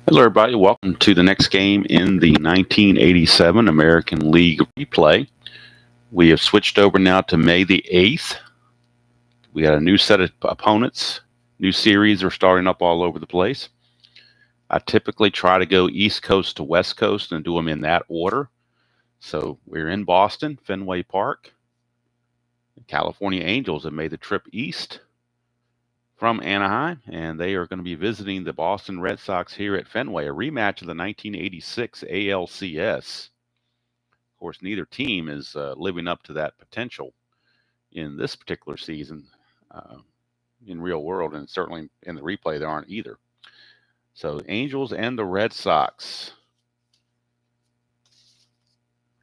Hello, everybody. Welcome to the next game in the 1987 American League replay. We have switched over now to May the 8th. We got a new set of opponents. New series are starting up all over the place. I typically try to go East Coast to West Coast and do them in that order. So we're in Boston, Fenway Park. The California Angels have made the trip east from Anaheim, and they are going to be visiting the Boston Red Sox here at Fenway, a rematch of the 1986 ALCS. Of course, neither team is living up to that potential in this particular season in real world, and certainly in the replay there aren't either. So Angels and the Red Sox.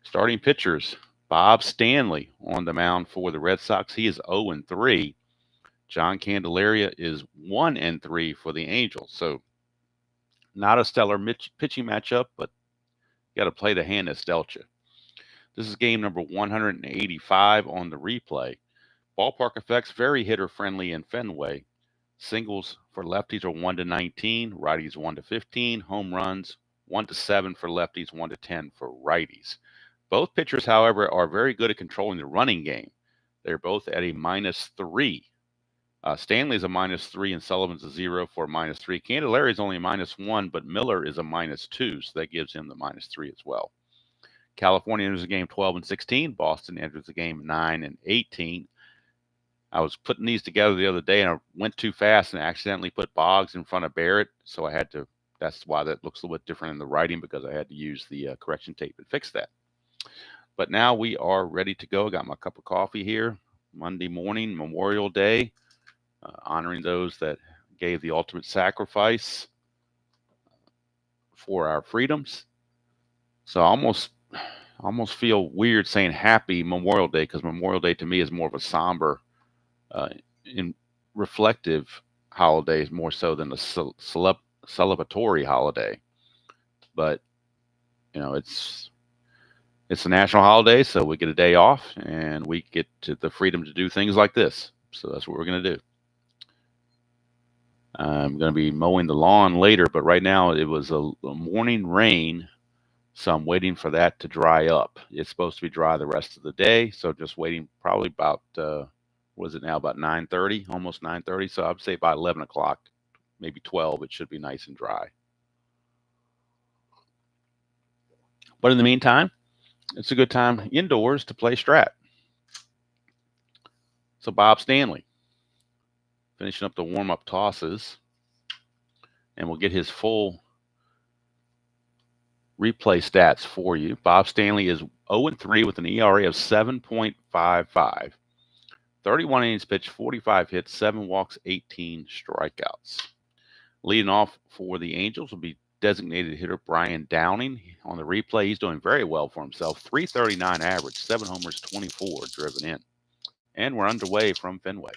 Starting pitchers, Bob Stanley on the mound for the Red Sox. He is 0-3. John Candelaria is 1-3 for the Angels. So not a stellar pitching matchup, but you got to play the hand that's dealt you. This is game number 185 on the replay. Ballpark effects, very hitter-friendly in Fenway. Singles for lefties are 1-19, righties 1-15. Home runs 1-7 for lefties, 1-10 for righties. Both pitchers, however, are very good at controlling the running game. They're both at a -3. Stanley's a -3 and Sullivan's a 0 for a -3. Candelaria is only a -1, but Miller is a -2, so that gives him the -3 as well. California enters the game 12-16. Boston enters the game 9-18. I was putting these together the other day, and I went too fast and accidentally put Boggs in front of Barrett, so I had to. That's why that looks a little bit different in the writing, because I had to use the correction tape and fix that. But now we are ready to go. I got my cup of coffee here. Monday morning, Memorial Day, honoring those that gave the ultimate sacrifice for our freedoms. So I almost feel weird saying Happy Memorial Day, because Memorial Day to me is more of a somber, in reflective holiday, more so than a celebratory holiday. But it's a national holiday, so we get a day off and we get to the freedom to do things like this. So that's what we're going to do. I'm going to be mowing the lawn later, but right now it was a morning rain, so I'm waiting for that to dry up. It's supposed to be dry the rest of the day, so just waiting probably about, what is it now, about 9:30, almost 9:30, so I'd say by 11 o'clock, maybe 12, it should be nice and dry. But in the meantime, it's a good time indoors to play Strat. So Bob Stanley finishing up the warm-up tosses, and we'll get his full replay stats for you. Bob Stanley is 0-3 with an ERA of 7.55. 31 innings pitched, 45 hits, 7 walks, 18 strikeouts. Leading off for the Angels will be designated hitter Brian Downing. On the replay, he's doing very well for himself. 339 average, 7 homers, 24 driven in. And we're underway from Fenway.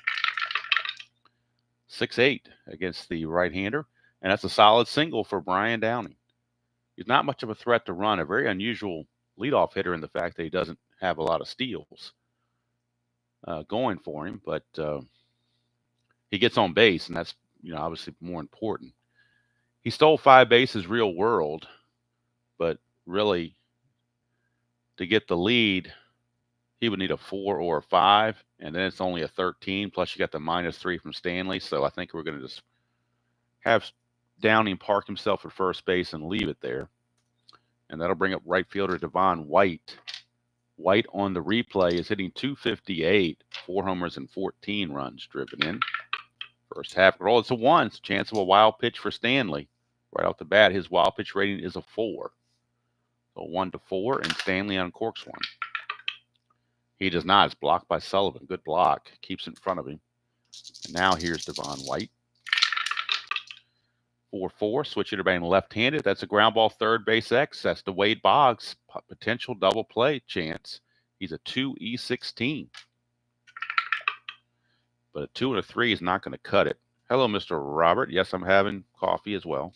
6-8 against the right-hander, and that's a solid single for Brian Downing. He's not much of a threat to run, a very unusual leadoff hitter in the fact that he doesn't have a lot of steals going for him, but he gets on base, and that's obviously more important. He stole 5 bases real world, but really to get the lead, he would need a 4 or a 5, and then it's only a 13, plus you got the -3 from Stanley, so I think we're going to just have Downing park himself at first base and leave it there. And that'll bring up right fielder Devon White. White on the replay is hitting .258, 4 homers and 14 runs driven in. First half roll, it's a 1. It's a chance of a wild pitch for Stanley. Right off the bat, his wild pitch rating is a 4. So 1-4, and Stanley uncorks one. He does not. It's blocked by Sullivan. Good block. Keeps in front of him. And now here's Devon White. 4-4. Switch hitter batting left-handed. That's a ground ball third base X. That's the Wade Boggs potential double play chance. He's a 2E16. But a 2 and a 3 is not going to cut it. Hello, Mr. Robert. Yes, I'm having coffee as well.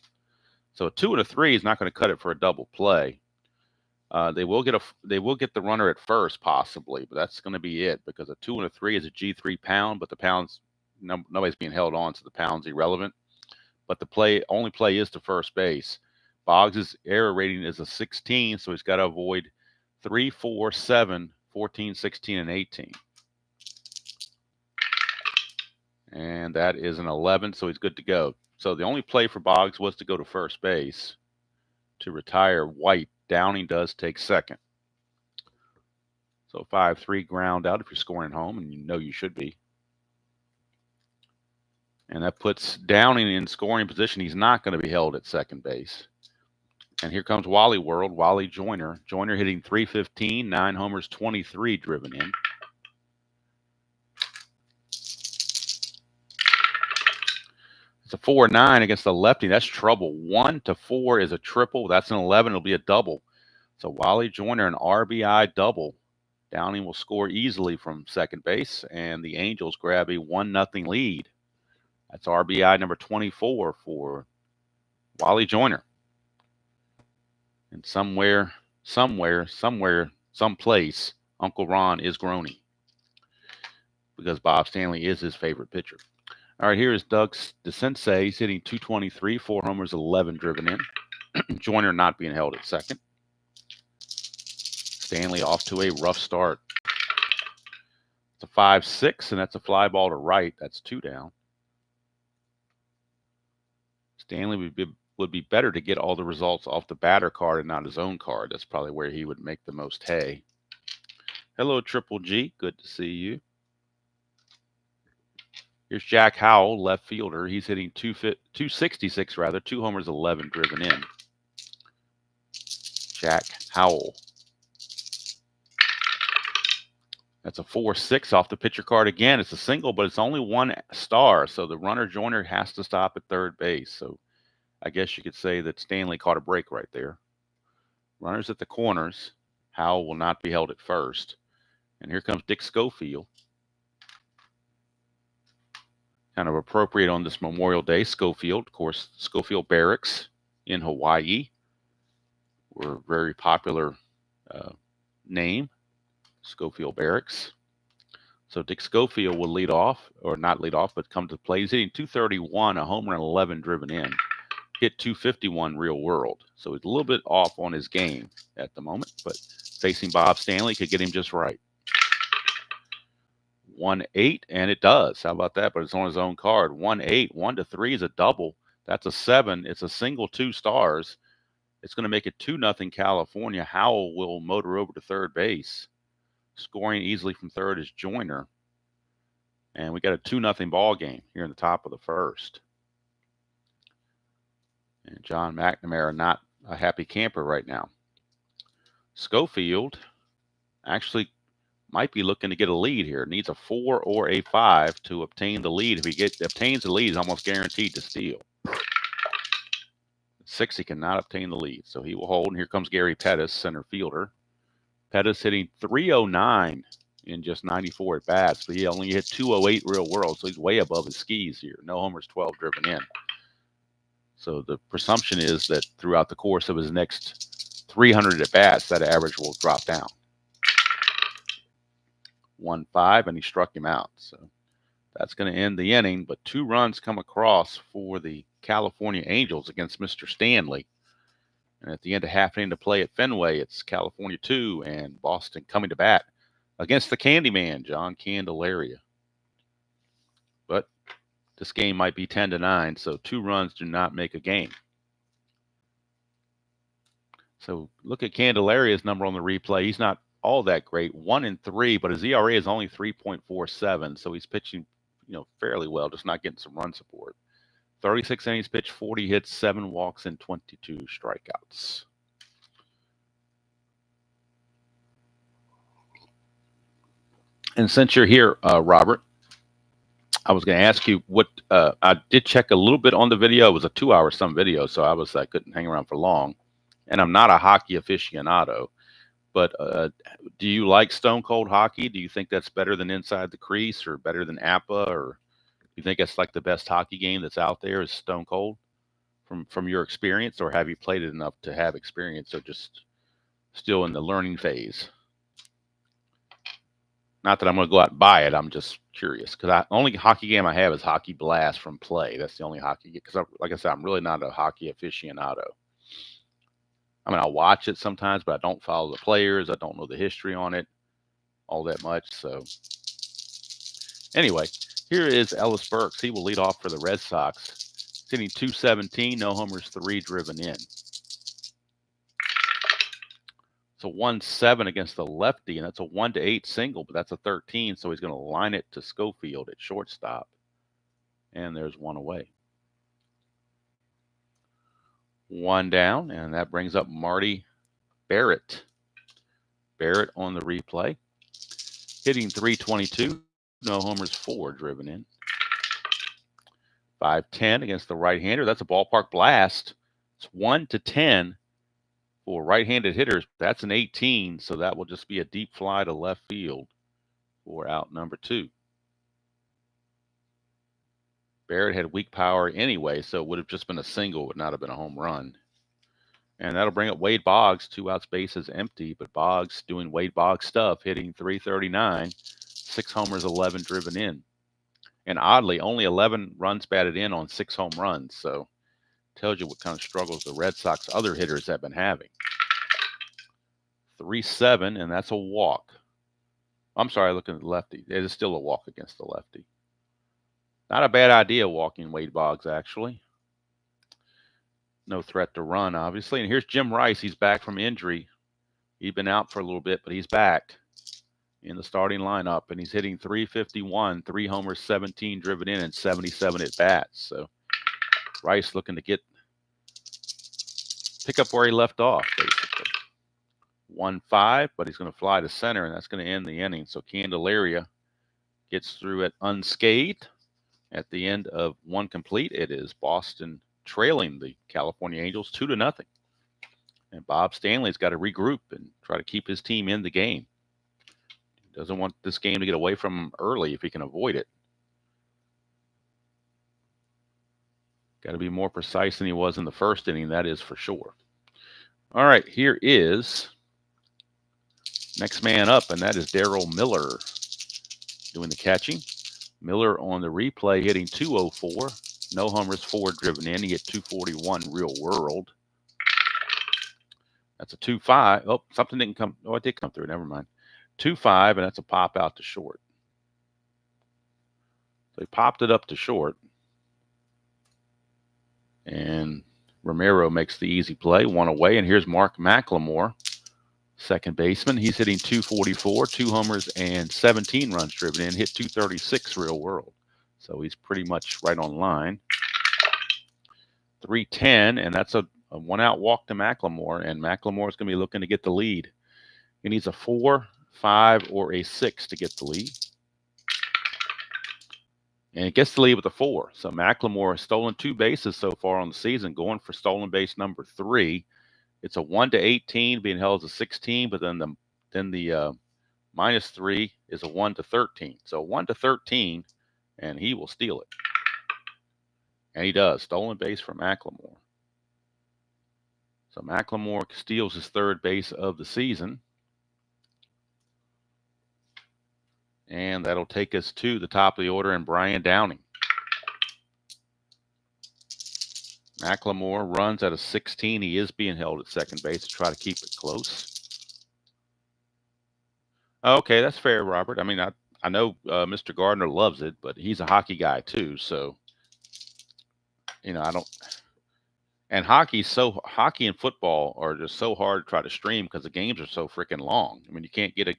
So a 2 and a 3 is not going to cut it for a double play. They will get the runner at first possibly, but that's going to be it, because a 2 and a 3 is a G3 pound, but the pounds, nobody's being held on, so the pound's irrelevant. but the only play is to first base. Boggs' error rating is a 16, so he's got to avoid 3, 4, 7, 14, 16, and 18. And that is an 11, so he's good to go. So the only play for Boggs was to go to first base to retire White. Downing does take second. So 5-3 ground out if you're scoring home, and you know you should be. And that puts Downing in scoring position. He's not going to be held at second base. And here comes Wally World, Wally Joyner. Joyner hitting .315, 9 homers, 23 driven in. It's a 4-9 against the lefty. That's trouble. 1 to 4 is a triple. That's an 11. It'll be a double. So Wally Joyner, an RBI double. Downing will score easily from second base, and the Angels grab a 1-0 lead. That's RBI number 24 for Wally Joyner. And someplace, Uncle Ron is groaning because Bob Stanley is his favorite pitcher. All right, here is Doug DeSensei. He's hitting .223, 4 homers, 11 driven in. Joyner not being held at second. Stanley off to a rough start. It's a 5-6, and that's a fly ball to right. That's 2 down. Stanley would be better to get all the results off the batter card and not his own card. That's probably where he would make the most hay. Hello, Triple G. Good to see you. Here's Jack Howell, left fielder. He's hitting .266, rather, 2 homers, 11 driven in. Jack Howell. That's a 4-6 off the pitcher card again. It's a single, but it's only 1 star, so the runner Joyner has to stop at third base. So I guess you could say that Stanley caught a break right there. Runners at the corners. Howell will not be held at first. And here comes Dick Schofield. Kind of appropriate on this Memorial Day. Schofield, of course, Schofield Barracks in Hawaii were a very popular name. Schofield Barracks. So Dick Schofield will lead off, or not lead off, but come to the plate. He's hitting .231, a homer and 11 driven in. Hit .251 real world. So he's a little bit off on his game at the moment, but facing Bob Stanley could get him just right. 1-8, and it does. How about that? But it's on his own card. 1-8, 1 to 3 is a double. That's a 7. It's a single 2 stars. It's going to make it 2-0 California. Howell will motor over to third base. Scoring easily from third is Joyner. And we got a 2-0 ball game here in the top of the first. And John McNamara not a happy camper right now. Schofield actually might be looking to get a lead here. Needs a 4 or a 5 to obtain the lead. If he obtains the lead, he's almost guaranteed to steal. 6, he cannot obtain the lead, so he will hold. And here comes Gary Pettis, center fielder. Pettis hitting .309 in just 94 at bats, but he only hit .208 real world, so he's way above his skis here. No homers, 12 driven in. So the presumption is that throughout the course of his next 300 at bats, that average will drop down. 1-5, and he struck him out. So that's going to end the inning, but 2 runs come across for the California Angels against Mr. Stanley. And at the end of half inning to play at Fenway, it's California 2 and Boston coming to bat against the Candyman, John Candelaria. But this game might be 10-9, so 2 runs do not make a game. So look at Candelaria's number on the replay. He's not all that great, 1-3, but his ERA is only 3.47, so he's pitching, fairly well, just not getting some run support. 36 innings pitched, 40 hits, 7 walks, and 22 strikeouts. And since you're here, Robert, I was going to ask you what I did check a little bit on the video. It was a 2-hour some video, so I couldn't hang around for long. And I'm not a hockey aficionado, but do you like Stone Cold Hockey? Do you think that's better than Inside the Crease or better than APA, or you think it's like the best hockey game that's out there is Stone Cold from your experience, or have you played it enough to have experience, or just still in the learning phase? Not that I'm going to go out and buy it. I'm just curious because the only hockey game I have is Hockey Blast from Play. That's the only hockey game because, like I said, I'm really not a hockey aficionado. I mean, I'll watch it sometimes, but I don't follow the players. I don't know the history on it all that much. So anyway, here is Ellis Burks. He will lead off for the Red Sox. Hitting .217, no homers, 3 driven in. It's a 1-7 against the lefty, and that's a 1-8 single, but that's a 13, so he's going to line it to Schofield at shortstop. And there's one away. One down, and that brings up Marty Barrett. Barrett on the replay. Hitting .322, no homers, 4 driven in. 5-10 against the right-hander. That's a ballpark blast. It's 1-10 for right-handed hitters. That's an 18, so that will just be a deep fly to left field for out number 2. Barrett had weak power anyway, so it would have just been a single, would not have been a home run. And that'll bring up Wade Boggs, 2 outs, bases empty, but Boggs doing Wade Boggs stuff, hitting .339, 6 homers, 11 driven in. And oddly, only 11 runs batted in on 6 home runs, so tells you what kind of struggles the Red Sox other hitters have been having. 3-7, and that's a walk. I'm sorry, looking at the lefty. It is still a walk against the lefty. Not a bad idea walking Wade Boggs, actually. No threat to run, obviously. And here's Jim Rice. He's back from injury. He's been out for a little bit, but he's back in the starting lineup, and he's hitting .351, 3 homers, 17 driven in, and 77 at bats. So Rice looking to pick up where he left off, basically. 1-5, but he's going to fly to center, and that's going to end the inning. So Candelaria gets through it unscathed. At the end of 1 complete, it is Boston trailing the California Angels 2-0. And Bob Stanley's got to regroup and try to keep his team in the game. He doesn't want this game to get away from him early if he can avoid it. Got to be more precise than he was in the first inning, that is for sure. All right, here is next man up, and that is Darryl Miller doing the catching. Miller on the replay hitting .204, no homers, 4 driven in. He hit .241 real world. That's a 2-5. Oh, something didn't come. Oh, it did come through. Never mind. 2-5, and that's a pop out to short. So he popped it up to short. And Romero makes the easy play, 1 away. And here's Mark McLemore, second baseman. He's hitting .244, 2 homers, and 17 runs driven in, hit .236 real world. So he's pretty much right on line. 3-10, and that's a 1-out walk to McLemore, and McLemore is going to be looking to get the lead. He needs a 4, 5, or a 6 to get the lead. And he gets the lead with a 4. So McLemore has stolen 2 bases so far on the season, going for stolen base number 3. It's a 1-18, being held as a 16, but then the -3 is a 1-13. So 1-13, and he will steal it. And he does. Stolen base for McLemore. So McLemore steals his 3rd base of the season. And that'll take us to the top of the order and Brian Downing. McLemore runs at a 16. He is being held at second base to try to keep it close. Okay, that's fair, Robert. I mean, I know Mr. Gardner loves it, but he's a hockey guy too. So, you know, I don't. And hockey and football are just so hard to try to stream because the games are so freaking long. I mean, you can't get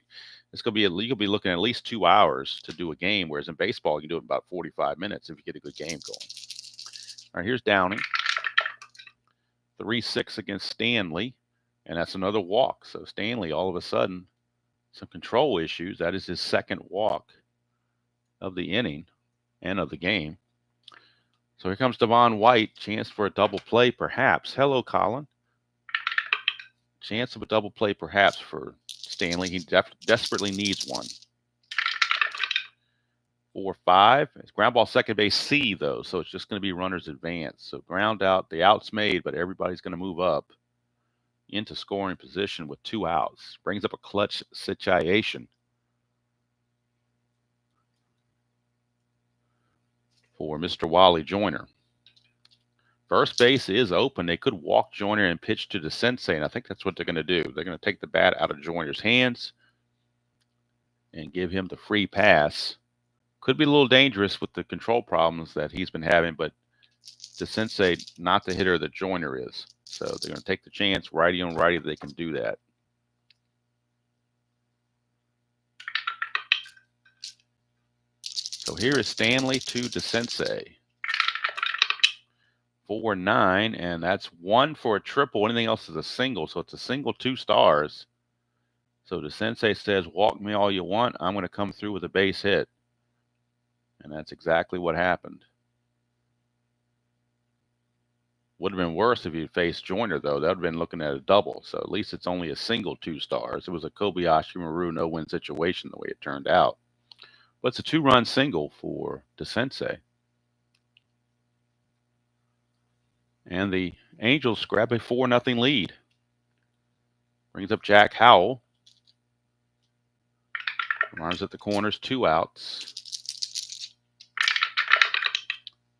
it's going to be you'll be looking at least 2 hours to do a game, whereas in baseball you can do it in about 45 minutes if you get a good game going. All right, here's Downing. 3-6 against Stanley, and that's another walk. So Stanley, all of a sudden, some control issues. That is his 2nd walk of the inning and of the game. So here comes Devon White. Chance for a double play, perhaps. Hello, Colin. Chance of a double play, perhaps, for Stanley. He desperately needs one. 4-5. It's ground ball second base C, though, so it's just going to be runners advance. So ground out. The out's made, but everybody's going to move up into scoring position with 2 outs. Brings up a clutch situation. for Mr. Wally Joyner. First base is open. They could walk Joyner and pitch to the sensei, and I think that's what they're going to do. They're going to take the bat out of Joyner's hands and give him the free pass. Could be a little dangerous with the control problems that he's been having, but the sensei, not the hitter that Joyner is. So they're going to take the chance, righty on righty, they can do that. So here is Stanley to the sensei. 4-9, and that's 1 for a triple. Anything else is a single, so it's a single 2 stars. So the sensei says, walk me all you want. I'm going to come through with a base hit. And that's exactly what happened. Would have been worse if you'd faced Joyner, though. That would have been looking at a double. So at least it's only a single 2 stars. It was a Kobayashi Maru no-win situation the way it turned out. But it's a 2-run single for the sensei. And the Angels grab a 4-0 lead. Brings up Jack Howell. Runners at the corners, 2 outs.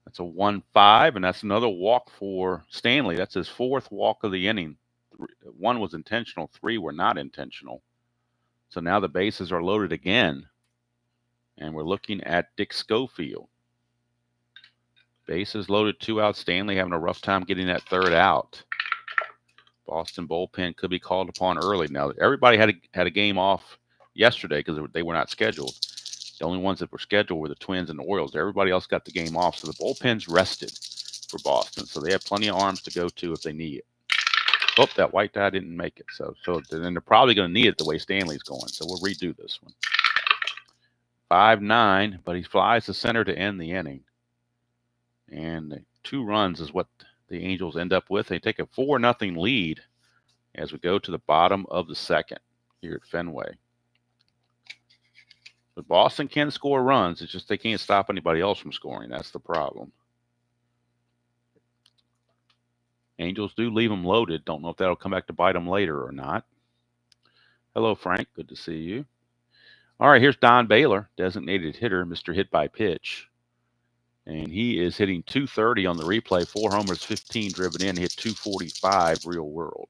That's a 1-5, and that's another walk for Stanley. That's his 4th walk of the inning. 1 was intentional, 3 were not intentional. So now the bases are loaded again. And we're looking at Dick Schofield. Bases loaded, 2 outs. Stanley having a rough time getting that 3rd out. Boston bullpen could be called upon early. Now, everybody had a game off yesterday because they were not scheduled. The only ones that were scheduled were the Twins and the Orioles. Everybody else got the game off, so the bullpen's rested for Boston. So they have plenty of arms to go to if they need it. Oh, that white die didn't make it. So then they're probably going to need it the way Stanley's going. So we'll redo this one. 5-9, but he flies to center to end the inning. And 2 runs is what the Angels end up with. They take a 4-0 lead as we go to the bottom of the 2nd here at Fenway. But Boston can score runs. It's just they can't stop anybody else from scoring. That's the problem. Angels do leave them loaded. Don't know if that'll come back to bite them later or not. Hello, Frank. Good to see you. All right, here's Don Baylor, designated hitter, Mr. Hit by Pitch. And he is hitting .230 on the replay. 4 homers, 15 driven in. Hit .245 real world.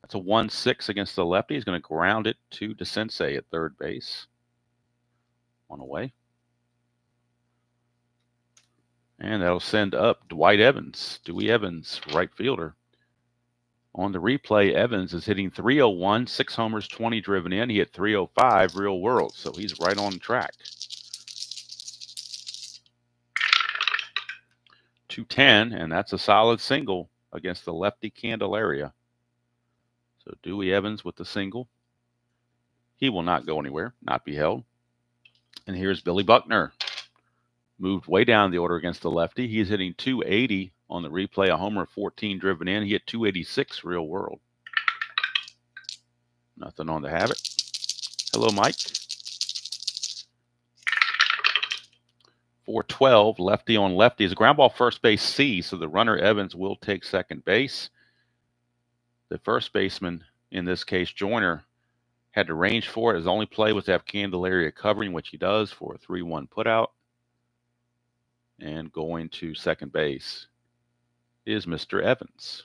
That's a 1-6 against the lefty. He's going to ground it to DeSensei at third base. 1 away. And that'll send up Dwight Evans, Dewey Evans, right fielder. On the replay, Evans is hitting .301, 6 homers, 20 driven in. He hit .305 real world, so he's right on track. .210, and that's a solid single against the lefty Candelaria. So Dewey Evans with the single. He will not go anywhere, not be held. And here's Billy Buckner. Moved way down the order against the lefty. He's hitting .280 on the replay, a homer, 14 driven in. He hit .286 real world. Nothing on the habit. Hello, Mike. 4-12, lefty on lefty. Is a ground ball first base C, so the runner Evans will take second base. The first baseman, in this case, Joyner, had to range for it. His only play was to have Candelaria covering, which he does for a 3-1 putout. And going to second base is Mr. Evans.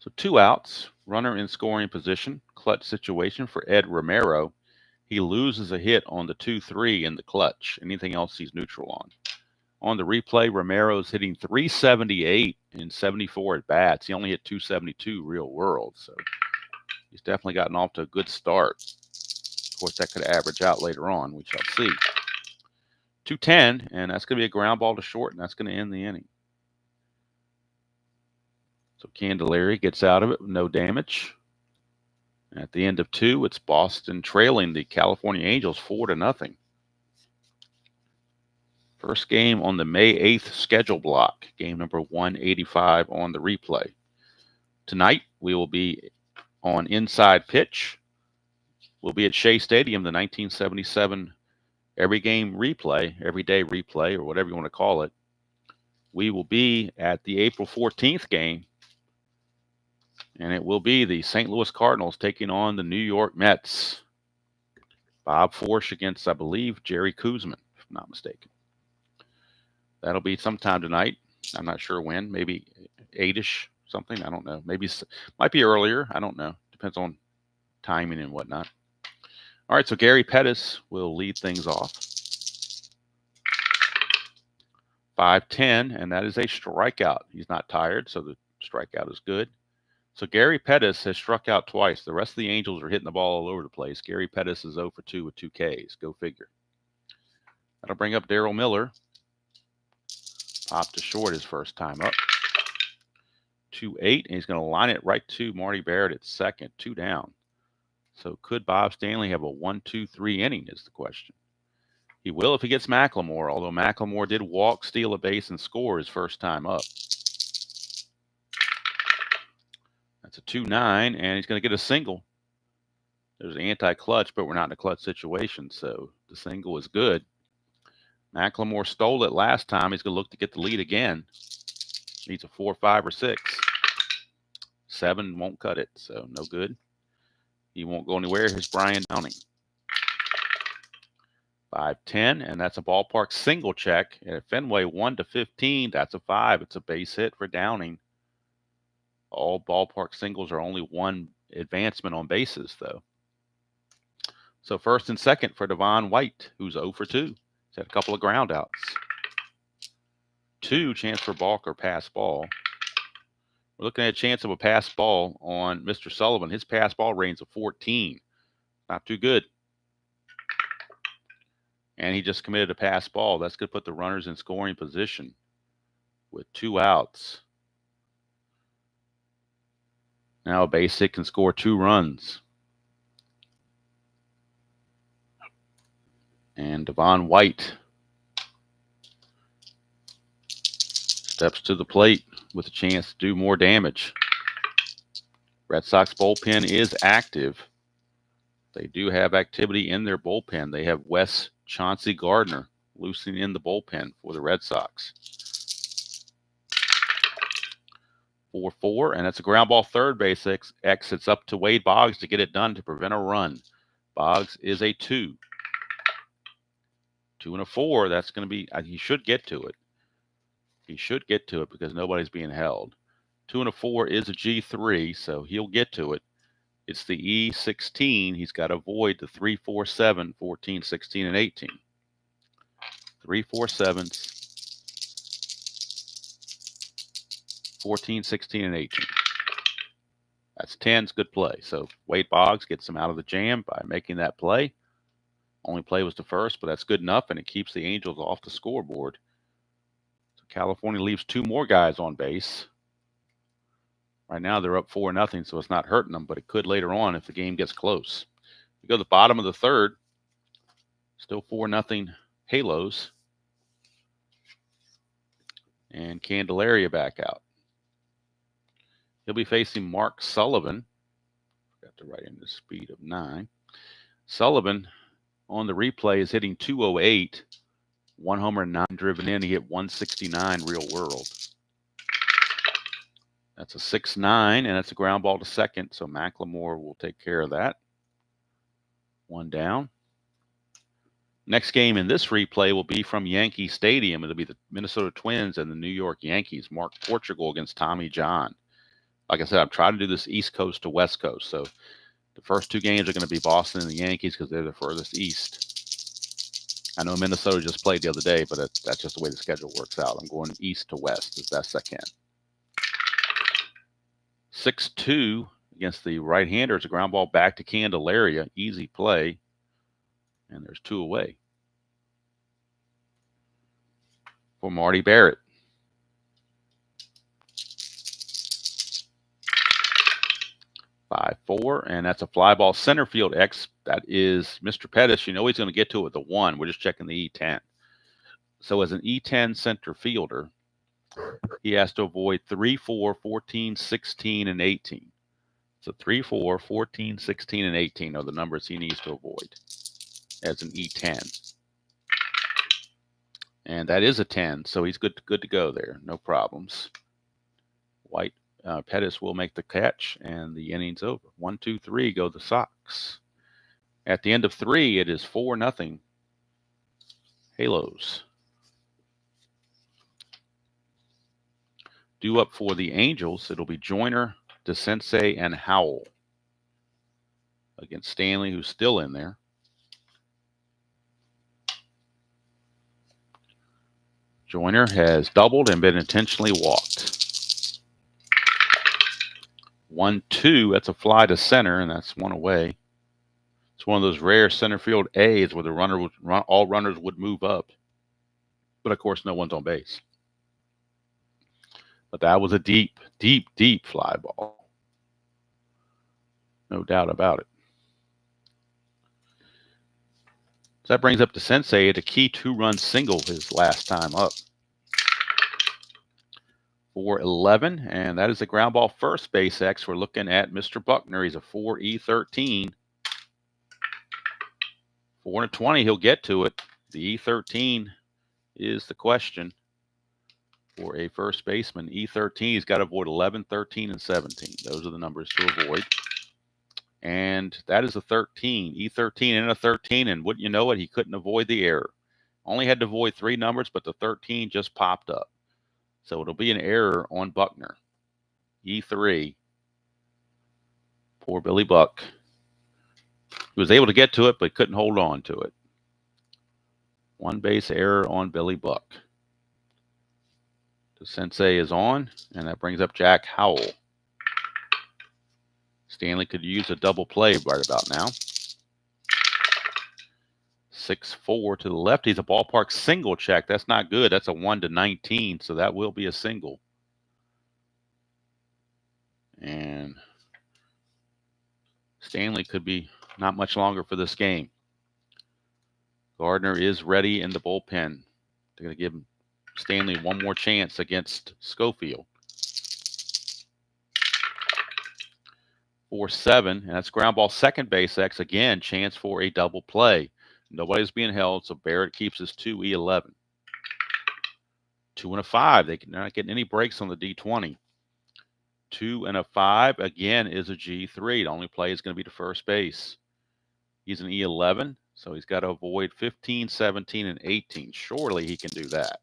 So 2 outs, runner in scoring position, clutch situation for Ed Romero. He loses a hit on the 2-3 in the clutch. Anything else he's neutral on. On the replay, Romero's hitting .378 in 74 at bats. He only hit .272 real world, so he's definitely gotten off to a good start. Of course, that could average out later on. We shall see. 2-10, and that's going to be a ground ball to short, and that's going to end the inning. So Candelaria gets out of it with no damage. At the end of 2, it's Boston trailing the California Angels 4-0. First game on the May 8th schedule block, game number 185 on the replay. Tonight, we will be on Inside Pitch. We'll be at Shea Stadium, the 1977 every game replay, everyday replay, or whatever you want to call it. We will be at the April 14th game, and it will be the St. Louis Cardinals taking on the New York Mets. Bob Forsch against, I believe, Jerry Koosman, if I'm not mistaken. That'll be sometime tonight. I'm not sure when. Maybe 8-ish, something. I don't know. Maybe might be earlier. I don't know. Depends on timing and whatnot. All right, so Gary Pettis will lead things off. 5-10, and that is a strikeout. He's not tired, so the strikeout is good. So Gary Pettis has struck out twice. The rest of the Angels are hitting the ball all over the place. Gary Pettis is 0 for 2 with 2 Ks. Go figure. That'll bring up Darryl Miller. Popped to short his first time up. 2-8, and he's going to line it right to Marty Barrett at second. 2 down. So could Bob Stanley have a 1-2-3 inning is the question. He will if he gets McLemore, although McLemore did walk, steal a base, and score his first time up. That's a 2-9, and he's going to get a single. There's an anti-clutch, but we're not in a clutch situation, so the single is good. McLemore stole it last time. He's going to look to get the lead again. Needs a 4, 5, or 6. 7 won't cut it, so no good. He won't go anywhere. Here's Brian Downing. 5-10, and that's a ballpark single check. At Fenway, 1-15. That's a 5. It's a base hit for Downing. All ballpark singles are only 1 advancement on bases, though. So first and second for Devon White, who's 0 for 2. He's had a couple of ground outs. 2, chance for balk or pass ball. We're looking at a chance of a pass ball on Mr. Sullivan. His pass ball range of 14. Not too good. And he just committed a pass ball. That's going to put the runners in scoring position with 2 outs. Now a base hit can score 2 runs. And Devon White steps to the plate with a chance to do more damage. Red Sox bullpen is active. They do have activity in their bullpen. They have Wes Chauncey Gardner loosening in the bullpen for the Red Sox. 4-4, and that's a ground ball third base exits up to Wade Boggs to get it done to prevent a run. Boggs is a 2. 2 and a 4, that's going to be, he should get to it. He should get to it because nobody's being held. 2 and a 4 is a G3, so he'll get to it. It's the E16. He's got to avoid the 3, 4, 7, 14, 16, and 18. 3, 4, 7, 14, 16, and 18. That's 10's good play. So Wade Boggs gets him out of the jam by making that play. Only play was to first, but that's good enough, and it keeps the Angels off the scoreboard. So California leaves 2 more guys on base. Right now they're up 4-0, so it's not hurting them, but it could later on if the game gets close. We go to the bottom of the third. Still 4-0 Halos. And Candelaria back out. He'll be facing Mark Sullivan. Forgot to write in the speed of 9. Sullivan on the replay is hitting 208. 1 homer and 9 driven in. He hit 169 real world. That's a 6-9, and that's a ground ball to second, so McLemore will take care of that. 1 down. Next game in this replay will be from Yankee Stadium. It'll be the Minnesota Twins and the New York Yankees. Mark Portugal against Tommy John. Like I said, I'm trying to do this East Coast to West Coast. So the first 2 games are going to be Boston and the Yankees because they're the furthest east. I know Minnesota just played the other day, but that's just the way the schedule works out. I'm going east to west as best I can. 6-2 against the right-hander. It's a ground ball back to Candelaria. Easy play. And there's 2 away for Marty Barrett. 5-4, and that's a fly ball center field X. That is Mr. Pettis. You know he's going to get to it with the 1. We're just checking the E10. So as an E10 center fielder, he has to avoid 3, 4, 14, 16, and 18. So 3, 4, 14, 16, and 18 are the numbers he needs to avoid as an E10. And that is a 10, so he's good to go there. No problems. Pettis will make the catch, and the inning's over. 1, 2, 3 go the Sox. At the end of 3, it is 4-0 Halos. Due up for the Angels, it'll be Joyner, DeSensei, and Howell against Stanley, who's still in there. Joyner has doubled and been intentionally walked. 1-2, that's a fly to center, and that's one away. It's one of those rare center field A's where the runner would all runners would move up. But of course, no one's on base. But that was a deep, deep, deep fly ball. No doubt about it. So that brings up DeSensei at a key 2-run single his last time up. 4-11, and that is the ground ball first base X. We're looking at Mr. Buckner. He's a 4E13. 4-20, he'll get to it. The E13 is the question for a first baseman. E13, he's got to avoid 11, 13, and 17. Those are the numbers to avoid. And that is a 13. E13 and a 13, and wouldn't you know it, he couldn't avoid the error. Only had to avoid 3 numbers, but the 13 just popped up. So it'll be an error on Buckner. E3. Poor Billy Buck. He was able to get to it, but couldn't hold on to it. 1 base error on Billy Buck. The Sensei is on, and that brings up Jack Howell. Stanley could use a double play right about now. 6-4 to the left. He's a ballpark single check. That's not good. That's a 1-19, so that will be a single. And Stanley could be not much longer for this game. Gardner is ready in the bullpen. They're going to give Stanley one more chance against Schofield. 4-7, and that's ground ball second base X. Again, chance for a double play. Nobody's being held, so Barrett keeps his 2E11. 2 and a 5. They're not getting any breaks on the D20. 2 and a 5, again, is a G3. The only play is going to be to first base. He's an E11, so he's got to avoid 15, 17, and 18. Surely he can do that.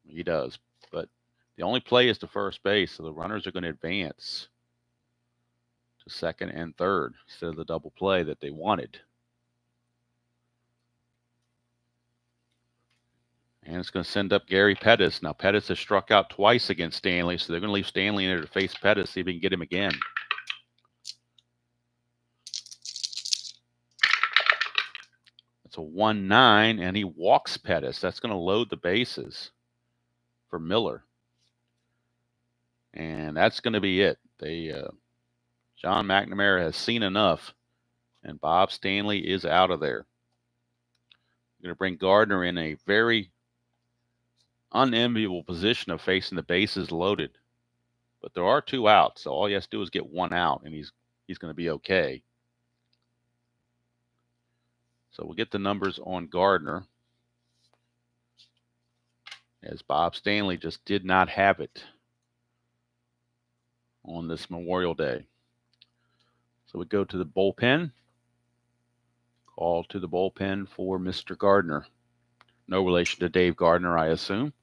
He does, but the only play is to first base, so the runners are going to advance to second and third instead of the double play that they wanted. And it's going to send up Gary Pettis. Now, Pettis has struck out twice against Stanley, so they're going to leave Stanley in there to face Pettis, see if he can get him again. It's a 1-9, and he walks Pettis. That's going to load the bases for Miller. And that's going to be it. John McNamara has seen enough, and Bob Stanley is out of there. Going to bring Gardner in a very unenviable position of facing the bases loaded. But there are 2 outs, so all he has to do is get 1 out, and he's going to be okay. So we'll get the numbers on Gardner, as Bob Stanley just did not have it on this Memorial Day. So we go to the bullpen. Call to the bullpen for Mr. Gardner. No relation to Dave Gardner, I assume.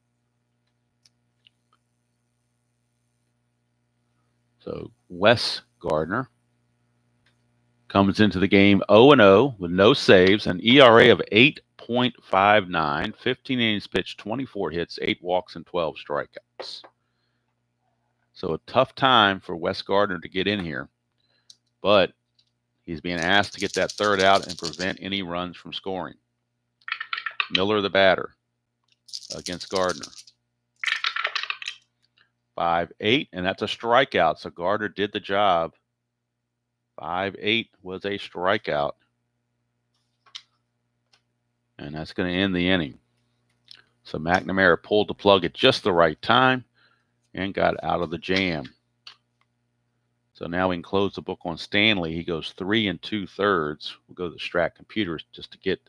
So Wes Gardner comes into the game 0-0 with no saves, an ERA of 8.59, 15 innings pitched, 24 hits, 8 walks, and 12 strikeouts. So a tough time for Wes Gardner to get in here, but he's being asked to get that third out and prevent any runs from scoring. Miller, the batter, against Gardner. 5-8, and that's a strikeout, so Gardner did the job. 5-8 was a strikeout, and that's going to end the inning. So McNamara pulled the plug at just the right time and got out of the jam. So now we can close the book on Stanley. He goes 3 2/3. We'll go to the Strat computers just to get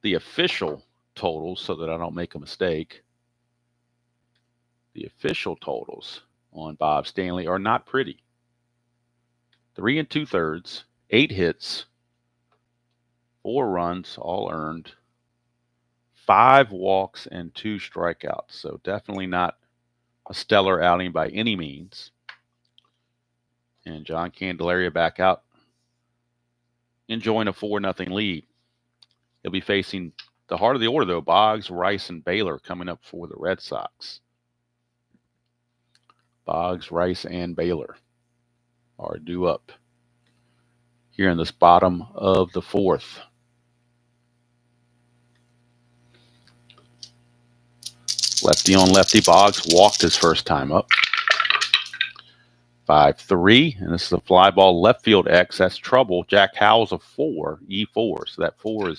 the official totals so that I don't make a mistake. The official totals on Bob Stanley are not pretty. 3 2/3, 8 hits, 4 runs, all earned, 5 walks, and 2 strikeouts. So definitely not a stellar outing by any means. And John Candelaria back out, enjoying a 4-0 lead. He'll be facing the heart of the order, though, Boggs, Rice, and Baylor coming up for the Red Sox. Boggs, Rice, and Baylor are due up here in this bottom of the 4th. Lefty on lefty. Boggs walked his first time up. 5-3, and this is a fly ball left field X. That's trouble. Jack Howell's a 4, E4. So that 4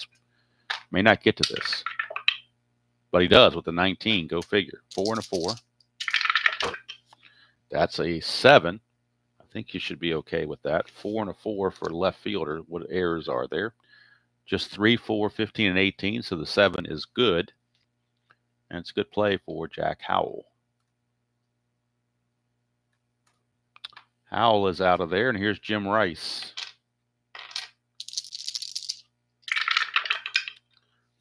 may not get to this, but he does with the 19. Go figure. 4 and a 4. That's a 7. I think you should be okay with that. 4 and a 4 for left fielder. What errors are there? Just 3, 4, 15, and 18. So the 7 is good, and it's a good play for Jack Howell. Howell is out of there, and here's Jim Rice.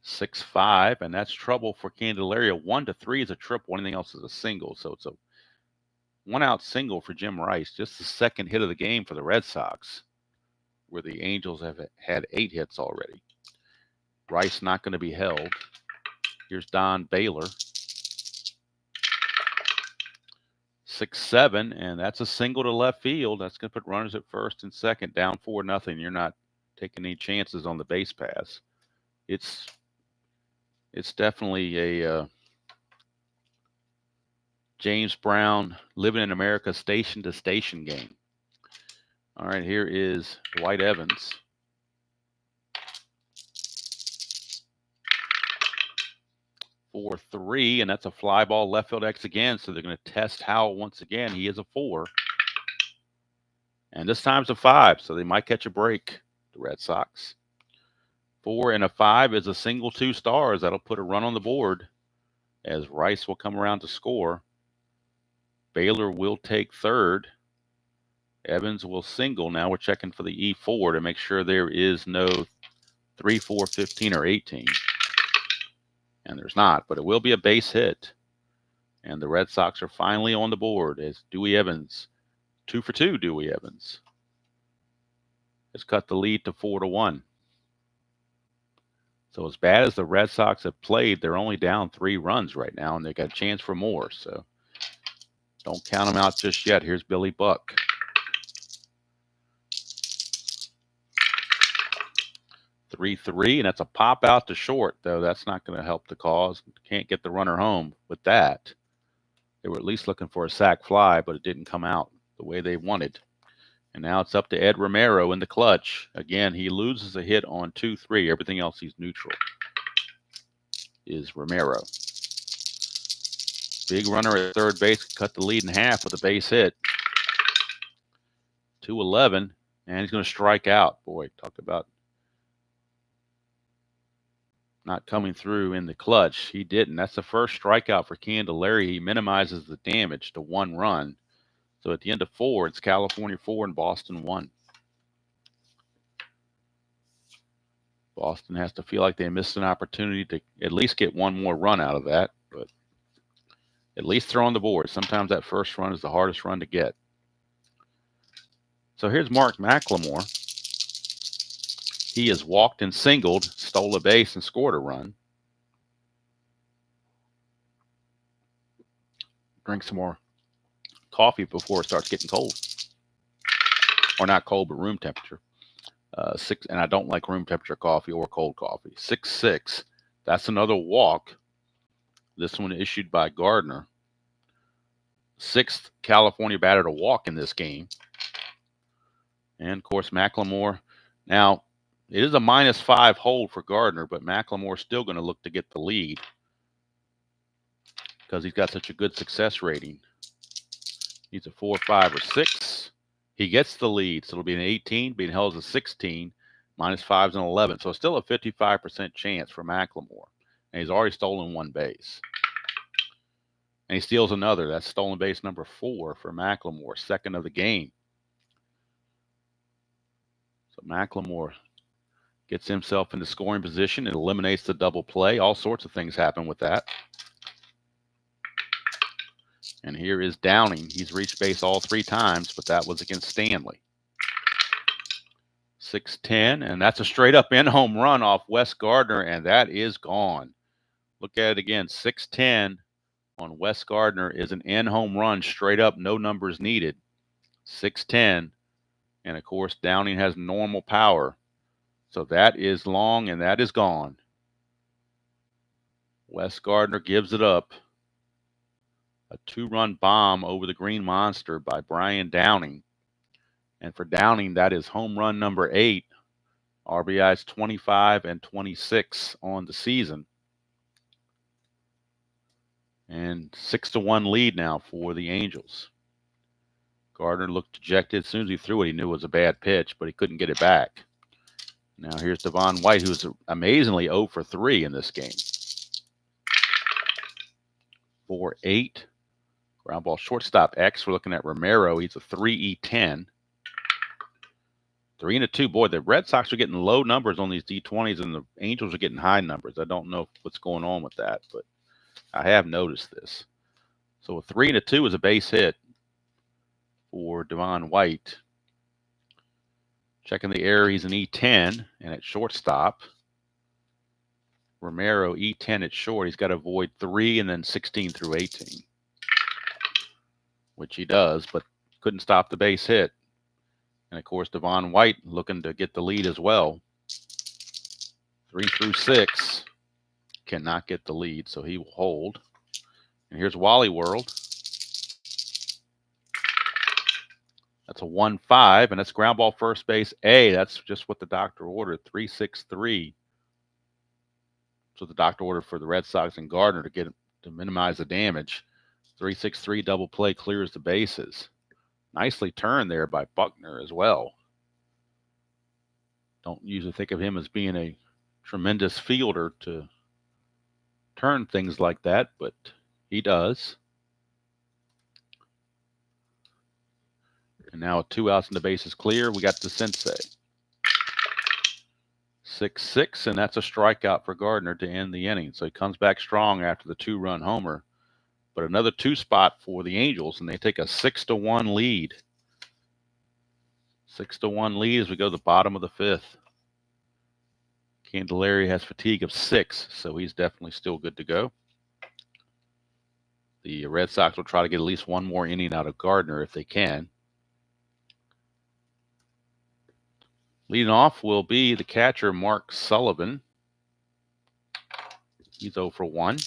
6-5, and that's trouble for Candelaria. 1-3 is a triple. Anything else is a single. So it's a 1-out single for Jim Rice. Just the second hit of the game for the Red Sox, where the Angels have had 8 hits already. Rice not going to be held. Here's Don Baylor. 6-7, and that's a single to left field. That's going to put runners at first and second, down 4-0. You're not taking any chances on the base pass. It's definitely a James Brown living in America station to station game. All right, here is Dwight Evans. 4-3, and that's a fly ball left field X again. So they're going to test Howell once again. He is a 4. And this time's a 5, so they might catch a break, the Red Sox. 4 and a 5 is a single 2 stars. That'll put a run on the board as Rice will come around to score. Baylor will take third. Evans will single. Now we're checking for the E4 to make sure there is no 3, 4, 15, or 18. And there's not, but it will be a base hit. And the Red Sox are finally on the board as Dewey Evans, 2 for 2, Dewey Evans, has cut the lead to 4-1. So as bad as the Red Sox have played, they're only down 3 runs right now, and they got a chance for more. So don't count them out just yet. Here's Billy Buck. 3-3, and that's a pop out to short, though. That's not going to help the cause. Can't get the runner home with that. They were at least looking for a sac fly, but it didn't come out the way they wanted. And now it's up to Ed Romero in the clutch. Again, he loses a hit on 2-3. Everything else he's neutral. Is Romero. Big runner at third base, cut the lead in half with a base hit. 2-11, and he's going to strike out. Boy, talk about not coming through in the clutch. He didn't. That's the first strikeout for Candelaria. He minimizes the damage to 1 run. So at the end of 4, it's California 4 and Boston 1. Boston has to feel like they missed an opportunity to at least get 1 more run out of that, but at least throw on the board. Sometimes that first run is the hardest run to get. So here's Mark McLemore. He has walked and singled, stole a base, and scored a run. Drink some more coffee before it starts getting cold. Or not cold, but room temperature. 6, and I don't like room temperature coffee or cold coffee. 6-6. That's another walk. This one issued by Gardner. 6th California batter to walk in this game. And, of course, McLemore. Now, it is a -5 hold for Gardner, but McLemore's still going to look to get the lead because he's got such a good success rating. He's a 4, 5, or 6. He gets the lead, so it'll be an 18, being held as a 16. -5 is an 11. So still a 55% chance for McLemore. And he's already stolen 1 base. And he steals another. That's stolen base number 4 for McLemore, 2nd of the game. So McLemore Gets himself into scoring position. It eliminates the double play. All sorts of things happen with that. And here is Downing. He's reached base all 3 times, but that was against Stanley. 6-10, and that's a straight-up in-home run off Wes Gardner, and that is gone. Look at it again. 6-10 on Wes Gardner is an in-home run, straight up, no numbers needed. 6-10, and of course, Downing has normal power. So that is long, and that is gone. Wes Gardner gives it up. A 2-run bomb over the Green Monster by Brian Downing. And for Downing, that is home run number 8. RBIs 25 and 26 on the season. And 6-1 lead now for the Angels. Gardner looked dejected. As soon as he threw it, he knew it was a bad pitch, but he couldn't get it back. Now here's Devon White, who's amazingly 0 for 3 in this game. 4-8. Ground ball shortstop X. We're looking at Romero. He's a 3E10. 3-2. Boy, the Red Sox are getting low numbers on these D20s, and the Angels are getting high numbers. I don't know what's going on with that, but I have noticed this. So a 3-2 is a base hit for Devon White. Checking the error, he's an E10, and at shortstop, Romero E10 at short. He's got to avoid 3 and then 16 through 18, which he does, but couldn't stop the base hit. And of course, Devon White looking to get the lead as well. 3 through 6 cannot get the lead, so he will hold. And here's Wally World. That's a 1-5, and that's ground ball first base A. That's just what the doctor ordered, 3-6-3. So the doctor ordered for the Red Sox and Gardner to minimize the damage. 3-6-3 double play clears the bases. Nicely turned there by Buckner as well. Don't usually think of him as being a tremendous fielder to turn things like that, but he does. And now with 2 outs and the bases clear, we got the Sensei. 6-6, and that's a strikeout for Gardner to end the inning. So he comes back strong after the 2-run homer. But another 2 spot for the Angels, and they take a 6-1 lead. 6-1 lead as we go to the bottom of the 5th. Candelaria has fatigue of 6, so he's definitely still good to go. The Red Sox will try to get at least 1 more inning out of Gardner if they can. Leading off will be the catcher, Mark Sullivan. He's 0 for 1.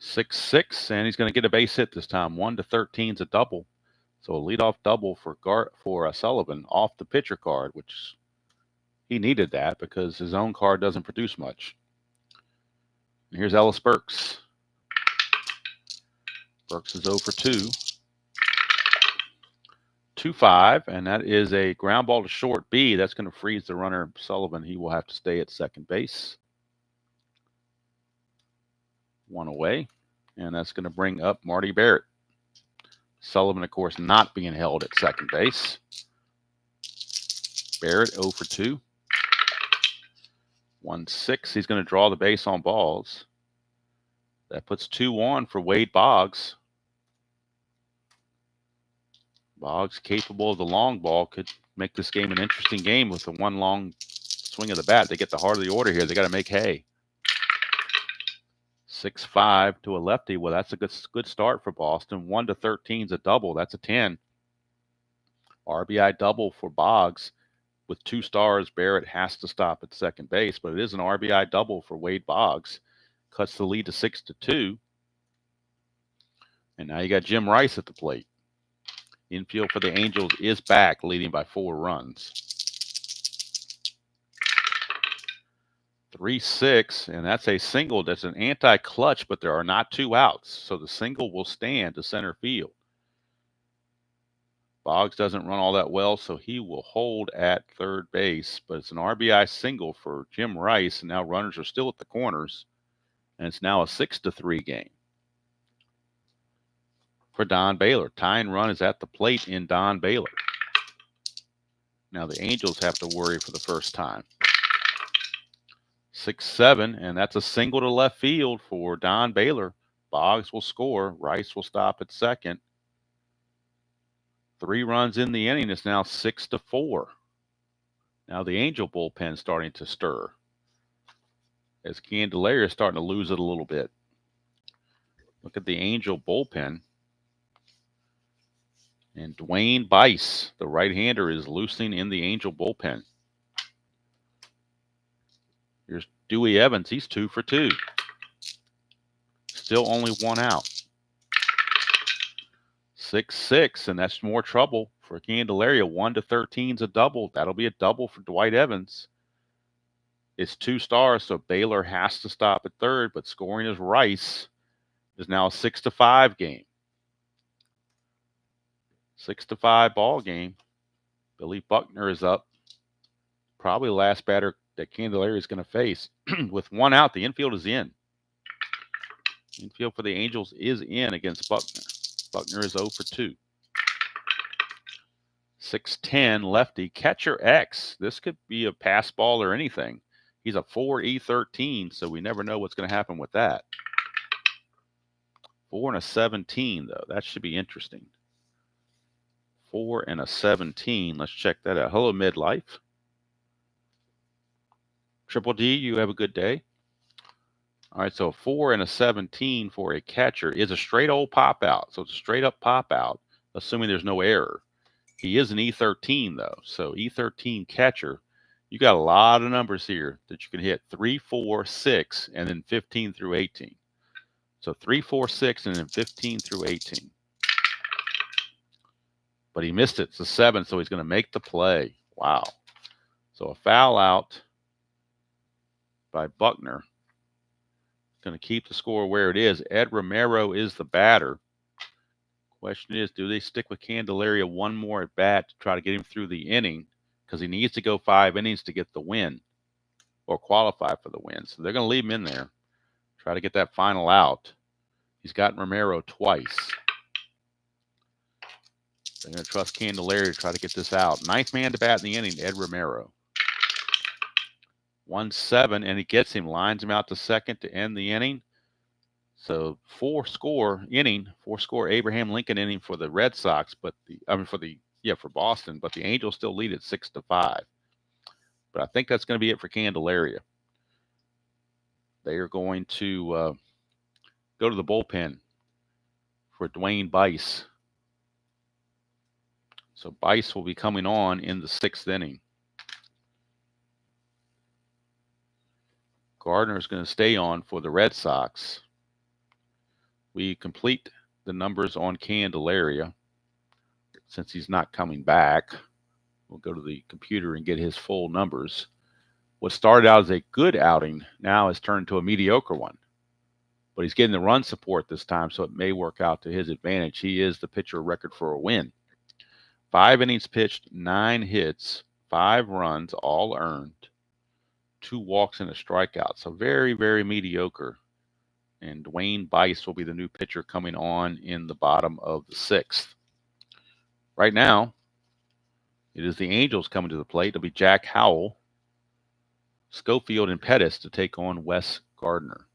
6-6, and he's going to get a base hit this time. 1-13 is a double. So a leadoff double for Sullivan off the pitcher card, which he needed that because his own card doesn't produce much. And here's Ellis Burks. Burks is 0 for 2. 2-5, and that is a ground ball to short B. That's going to freeze the runner, Sullivan. He will have to stay at second base. 1 away, and that's going to bring up Marty Barrett. Sullivan, of course, not being held at second base. Barrett 0 for 2. 1-6. He's going to draw the base on balls. That puts 2 on for Wade Boggs. Boggs, capable of the long ball, could make this game an interesting game with the 1 long swing of the bat. They get the heart of the order here. They got to make hay. 6-5 to a lefty. Well, that's a good start for Boston. 1-13 is a double. That's a 10. RBI double for Boggs. With 2 stars, Barrett has to stop at second base, but it is an RBI double for Wade Boggs. Cuts the lead to 6-2. And now you got Jim Rice at the plate. Infield for the Angels is back, leading by 4 runs. 3-6, and that's a single. That's an anti-clutch, but there are not 2 outs, so the single will stand to center field. Boggs doesn't run all that well, so he will hold at third base, but it's an RBI single for Jim Rice, and now runners are still at the corners, and it's now a 6-3 game. For Don Baylor. Tying run is at the plate in Don Baylor. Now the Angels have to worry for the first time. 6-7, and that's a single to left field for Don Baylor. Boggs will score. Rice will stop at second. 3 runs in the inning. It's now 6-4. Now the Angel bullpen starting to stir, as Candelaria is starting to lose it a little bit. Look at the Angel bullpen. And Dwayne Bice, the right-hander, is loosening in the Angel bullpen. Here's Dewey Evans. He's 2 for 2. Still only 1 out. 6-6, and that's more trouble for Candelaria. 1-13 is a double. That'll be a double for Dwight Evans. It's 2 stars, so Baylor has to stop at third, but scoring is Rice. Is now a 6-5 game. 6-5 ball game. Billy Buckner is up. Probably the last batter that Candelaria is going to face. With 1 out, the infield is in. Infield for the Angels is in against Buckner. Buckner is 0 for 2. 6-10 lefty. Catcher X. This could be a pass ball or anything. He's a 4-E13, so we never know what's going to happen with that. 4-17, though. That should be interesting. 4-17. Let's check that out. Hello, Midlife. Triple D, you have a good day. All right, so 4-17 for a catcher is a straight old pop out. So it's a straight up pop out, assuming there's no error. He is an E13, though. So E13 catcher, you got a lot of numbers here that you can hit. 3, 4, 6, and then 15 through 18. So 3, 4, 6, and then 15 through 18. But he missed it. It's a 7, so he's going to make the play. Wow. So a foul out by Buckner. Going to keep the score where it is. Ed Romero is the batter. Question is, do they stick with Candelaria one more at bat to try to get him through the inning? Because he needs to go 5 innings to get the win or qualify for the win. So they're going to leave him in there. Try to get that final out. He's gotten Romero twice. They're going to trust Candelaria to try to get this out. 9th man to bat in the inning, Ed Romero. 1-7, and he gets him, lines him out to second to end the inning. So 4-score Abraham Lincoln inning for the Red Sox, but for Boston, but the Angels still lead at 6-5. But I think that's going to be it for Candelaria. They are going to go to the bullpen for Dwayne Bice. So Bice will be coming on in the 6th inning. Gardner is going to stay on for the Red Sox. We complete the numbers on Candelaria. Since he's not coming back, we'll go to the computer and get his full numbers. What started out as a good outing now has turned to a mediocre one. But he's getting the run support this time, so it may work out to his advantage. He is the pitcher record for a win. 5 innings pitched, 9 hits, 5 runs, all earned. 2 walks and a strikeout. So very, very mediocre. And Dwayne Bice will be the new pitcher coming on in the bottom of the 6th. Right now, it is the Angels coming to the plate. It'll be Jack Howell, Schofield, and Pettis to take on Wes Gardner.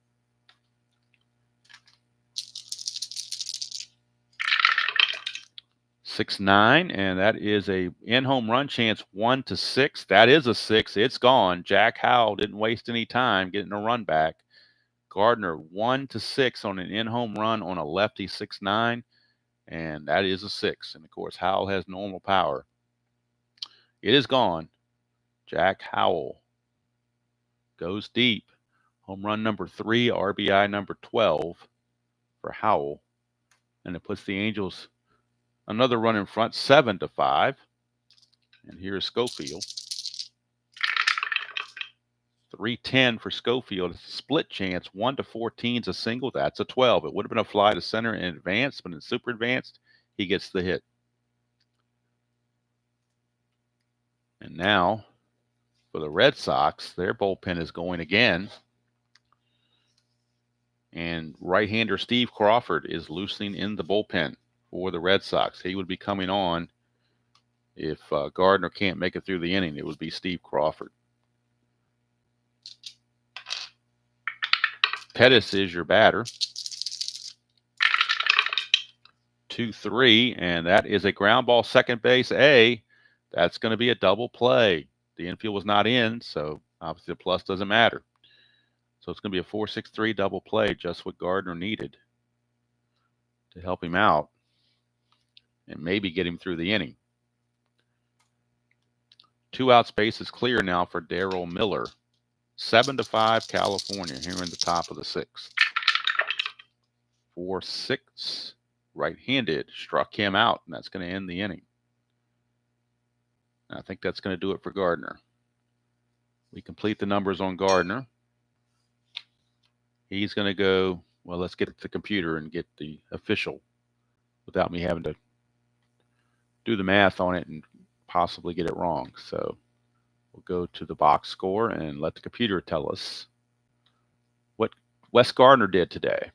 .69, and that is a in-home run chance 1-6. That is a 6. It's gone. Jack Howell didn't waste any time getting a run back. Gardner 1-6 on an in-home run on a lefty 6-9, and that is a 6. And of course, Howell has normal power. It is gone. Jack Howell goes deep. Home run number 3, RBI number 12 for Howell, and it puts the Angels another run in front, 7-5. And here's Schofield. 3-10 for Schofield. It's a split chance. 1-14 is a single. That's a 12. It would have been a fly to center in advance, but in super advanced, he gets the hit. And now for the Red Sox, their bullpen is going again. And right-hander Steve Crawford is loosening in the bullpen for the Red Sox. He would be coming on If Gardner can't make it through the inning, it would be Steve Crawford. Pettis is your batter. 2-3, and that is a ground ball, second base A. That's going to be a double play. The infield was not in, so obviously the plus doesn't matter. So it's going to be a 4-6-3 double play, just what Gardner needed to help him out and maybe get him through the inning. 2 out, space is clear now for Darryl Miller. 7-5 California here in the top of the 6th. 4-6, right-handed, struck him out, and that's going to end the inning. And I think that's going to do it for Gardner. We complete the numbers on Gardner. He's going to go, well, let's get the computer and get the official without me having to do the math on it and possibly get it wrong. So we'll go to the box score and let the computer tell us what Wes Gardner did today.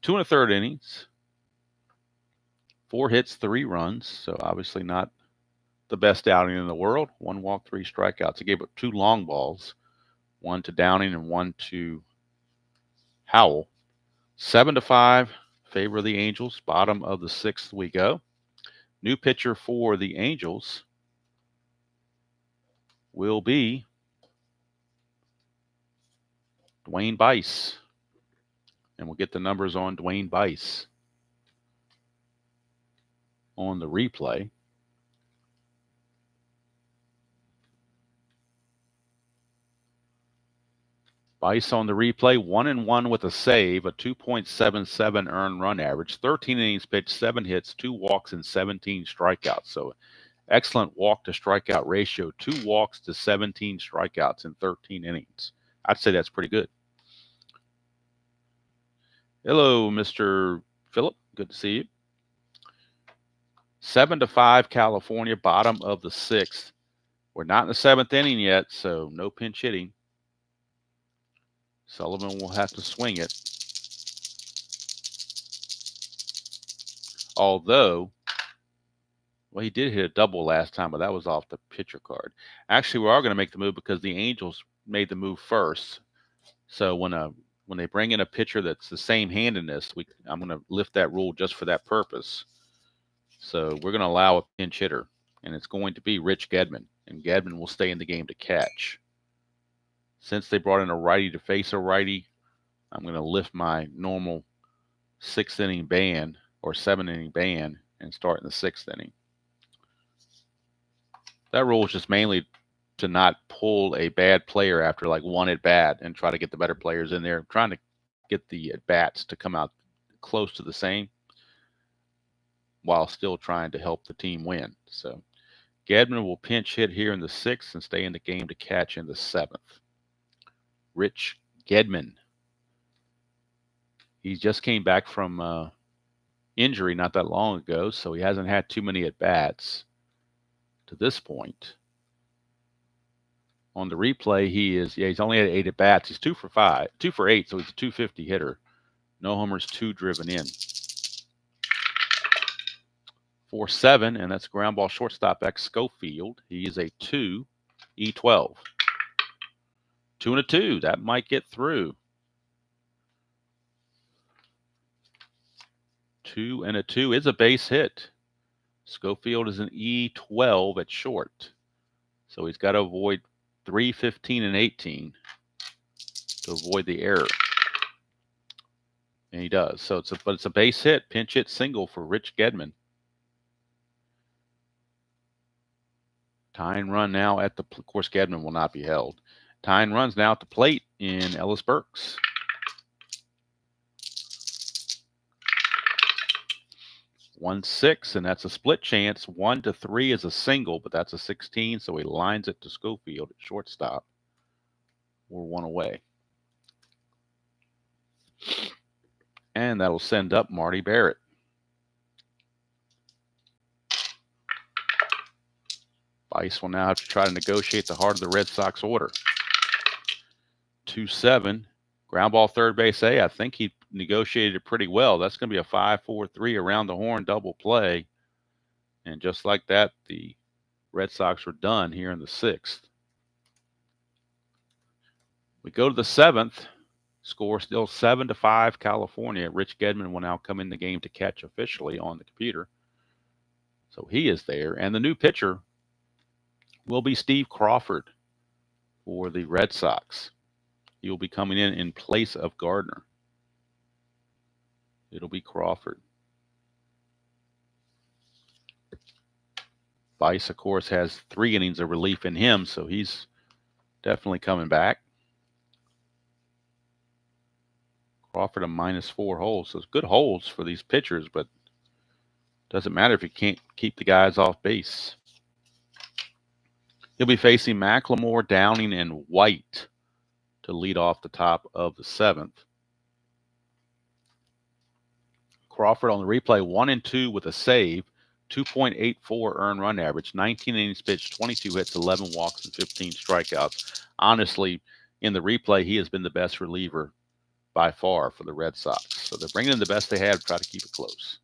2 1/3 innings, 4 hits, 3 runs. So obviously not the best outing in the world. 1 walk, 3 strikeouts. He gave up 2 long balls, 1 to Downing and 1 to Howell. 7-5, favor of the Angels. Bottom of the 6th we go. New pitcher for the Angels will be Dwayne Bice. And we'll get the numbers on Dwayne Bice on the replay. Bice on the replay, 1-1 with a save, a 2.77 earned run average, 13 innings pitched, 7 hits, 2 walks, and 17 strikeouts. So excellent walk to strikeout ratio, 2 walks to 17 strikeouts in 13 innings. I'd say that's pretty good. Hello, Mr. Phillip. Good to see you. 7-5 California, bottom of the 6th. We're not in the 7th inning yet, so no pinch hitting. Sullivan will have to swing it. Although, well, he did hit a double last time, but that was off the pitcher card. Actually, we are going to make the move because the Angels made the move first. So when they bring in a pitcher that's the same handedness, I'm going to lift that rule just for that purpose. So we're going to allow a pinch hitter, and it's going to be Rich Gedman, and Gedman will stay in the game to catch. Since they brought in a righty to face a righty, I'm going to lift my normal 6th inning ban or 7th inning ban and start in the 6th inning. That rule is just mainly to not pull a bad player after like 1 at bat and try to get the better players in there. I'm trying to get the at bats to come out close to the same while still trying to help the team win. So Gedman will pinch hit here in the 6th and stay in the game to catch in the 7th. Rich Gedman. He just came back from injury not that long ago, so he hasn't had too many at-bats to this point. On the replay, he's only had 8 at-bats. He's 2 for 8, so he's a 250 hitter. No homers, 2 driven in. 4-7, and that's ground ball shortstop X Schofield. He is a 2 E12. 2-2. That might get through. 2-2 is a base hit. Schofield is an E12 at short. So he's got to avoid 3, 15, and 18 to avoid the error. And he does. So it's a base hit, pinch hit single for Rich Gedman. Tying run now at the, of course, Gedman will not be held. Tying runs now at the plate in Ellis Burks. 1-6, and that's a split chance. 1-3 is a single, but that's a 16, so he lines it to Schofield at shortstop. We're 1 away. And that'll send up Marty Barrett. Bice will now have to try to negotiate the heart of the Red Sox order. 2-7. Ground ball third base A. I think he negotiated it pretty well. That's going to be a 5-4-3 around the horn double play. And just like that, the Red Sox are done here in the 6th. We go to the 7th. Score still 7-5 California. Rich Gedman will now come in the game to catch officially on the computer. So he is there. And the new pitcher will be Steve Crawford for the Red Sox. He will be coming in place of Gardner. It'll be Crawford. Vice, of course, has 3 innings of relief in him, so he's definitely coming back. Crawford a -4 holes. So it's good holes for these pitchers, but doesn't matter if you can't keep the guys off base. He'll be facing McLemore, Downing, and White to lead off the top of the 7th. Crawford on the replay, 1-2 with a save, 2.84 earned run average, 19 innings pitched, 22 hits, 11 walks, and 15 strikeouts. Honestly, in the replay, he has been the best reliever by far for the Red Sox. So they're bringing in the best they have to try to keep it close.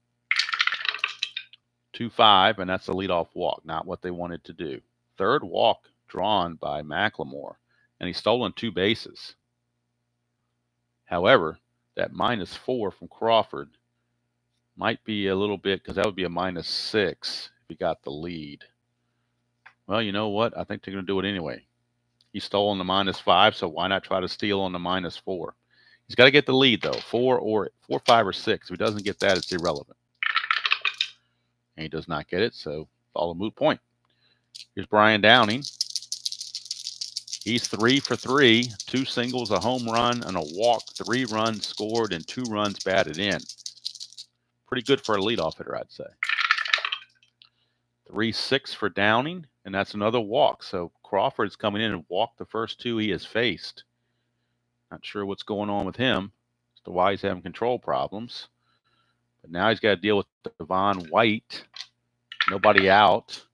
2-5, and that's a leadoff walk, not what they wanted to do. Third walk drawn by McLemore, and he's stolen 2 bases. However, that -4 from Crawford might be a little bit, because that would be a -6 if he got the lead. Well, you know what? I think they're going to do it anyway. He stole on the -5, so why not try to steal on the -4? He's got to get the lead, though. 4, 5, or 6. If he doesn't get that, it's irrelevant. And he does not get it, so all a moot point. Here's Brian Downing. He's 3 for 3, 2 singles, a home run, and a walk. 3 runs scored and 2 runs batted in. Pretty good for a leadoff hitter, I'd say. 3-6 for Downing, and that's another walk. So Crawford's coming in and walked the first 2 he has faced. Not sure what's going on with him as to why he's having control problems. But now he's got to deal with Devon White. Nobody out.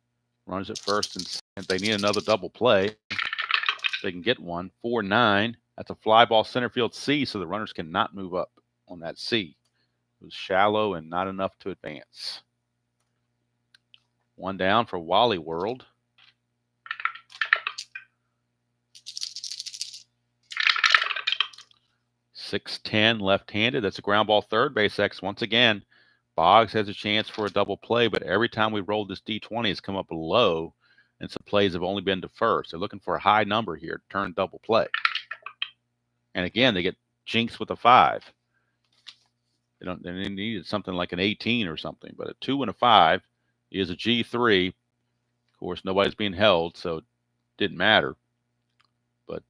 Runs at first and second. They need another double play. They can get one. 4-9. That's a fly ball center field C, so the runners cannot move up on that C. It was shallow and not enough to advance. 1 down for Wally World. .610 left-handed. That's a ground ball third base X. Once again, Boggs has a chance for a double play, but every time we rolled this D20, it's come up low, and some plays have only been to first. They're looking for a high number here to turn double play. And again, they get jinxed with a 5. They needed something like an 18 or something, but a 2 and a 5 is a G3. Of course, nobody's being held, so it didn't matter. But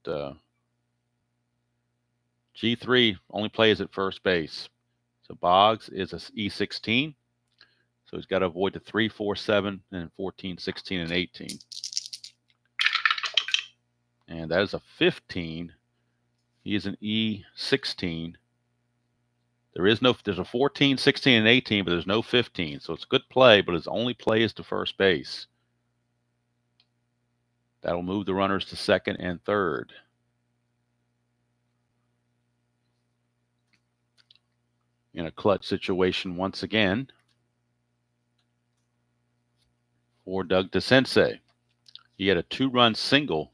G3 only plays at first base. So Boggs is a E16. So he's got to avoid the 3, 4, 7, and 14, 16, and 18. And that is a 15. He is an E16. There's a 14, 16, and 18, but there's no 15. So it's a good play, but his only play is to first base. That'll move the runners to second and third. In a clutch situation once again for Doug DeCinces. He had a 2-run single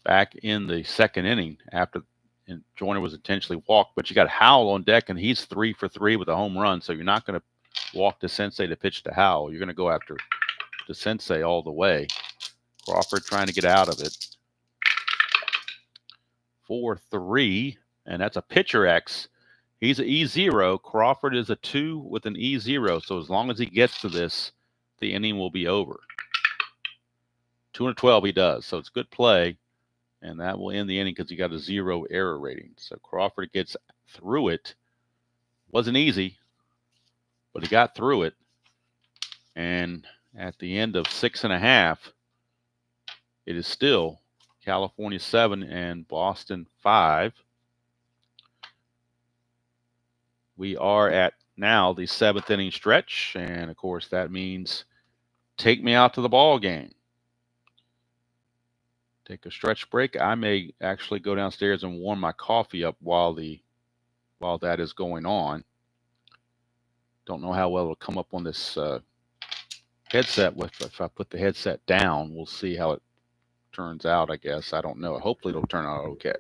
back in the 2nd inning after Joyner was intentionally walked, but you got Howell on deck, and he's 3 for 3 with a home run, so you're not going to walk DeCinces to pitch to Howell. You're going to go after DeCinces all the way. Crawford trying to get out of it. 4-3, and that's a pitcher X. He's an E0. Crawford is a 2 with an E0, so as long as he gets to this, the inning will be over. 2-12 he does, so it's good play. And that will end the inning because he got a 0 error rating. So Crawford gets through it. Wasn't easy, but he got through it. And at the end of 6.5, it is still California 7 and Boston 5. We are at now the 7th inning stretch. And, of course, that means take me out to the ball game. Take a stretch break. I may actually go downstairs and warm my coffee up while that is going on. Don't know how well it'll come up on this headset with. If I put the headset down, we'll see how it turns out, I guess. I don't know. Hopefully it'll turn out okay.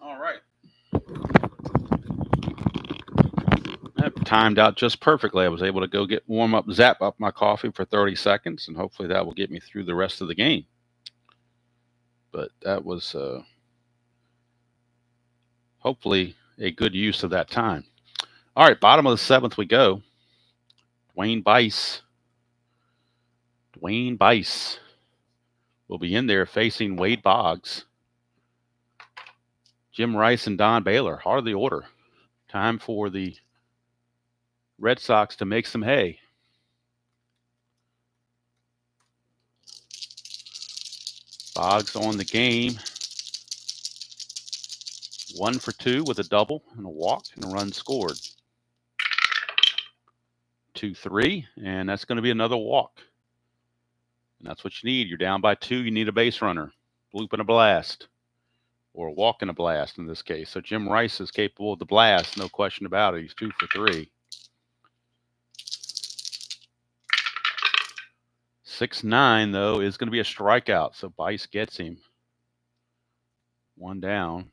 All right. That timed out just perfectly. I was able to go warm up, zap up my coffee for 30 seconds, and hopefully that will get me through the rest of the game. But that was hopefully a good use of that time. All right, bottom of the 7th we go. Dwayne Bice will be in there facing Wade Boggs. Jim Rice and Don Baylor, heart of the order. Time for the Red Sox to make some hay. Boggs on the game. 1 for 2 with a double and a walk and a run scored. 2-3, and that's going to be another walk. And that's what you need. You're down by 2. You need a base runner, bloop and a blast, or a walk and a blast in this case. So Jim Rice is capable of the blast, no question about it. He's 2 for 3. 6-9, though, is going to be a strikeout. So Bice gets him. 1 down.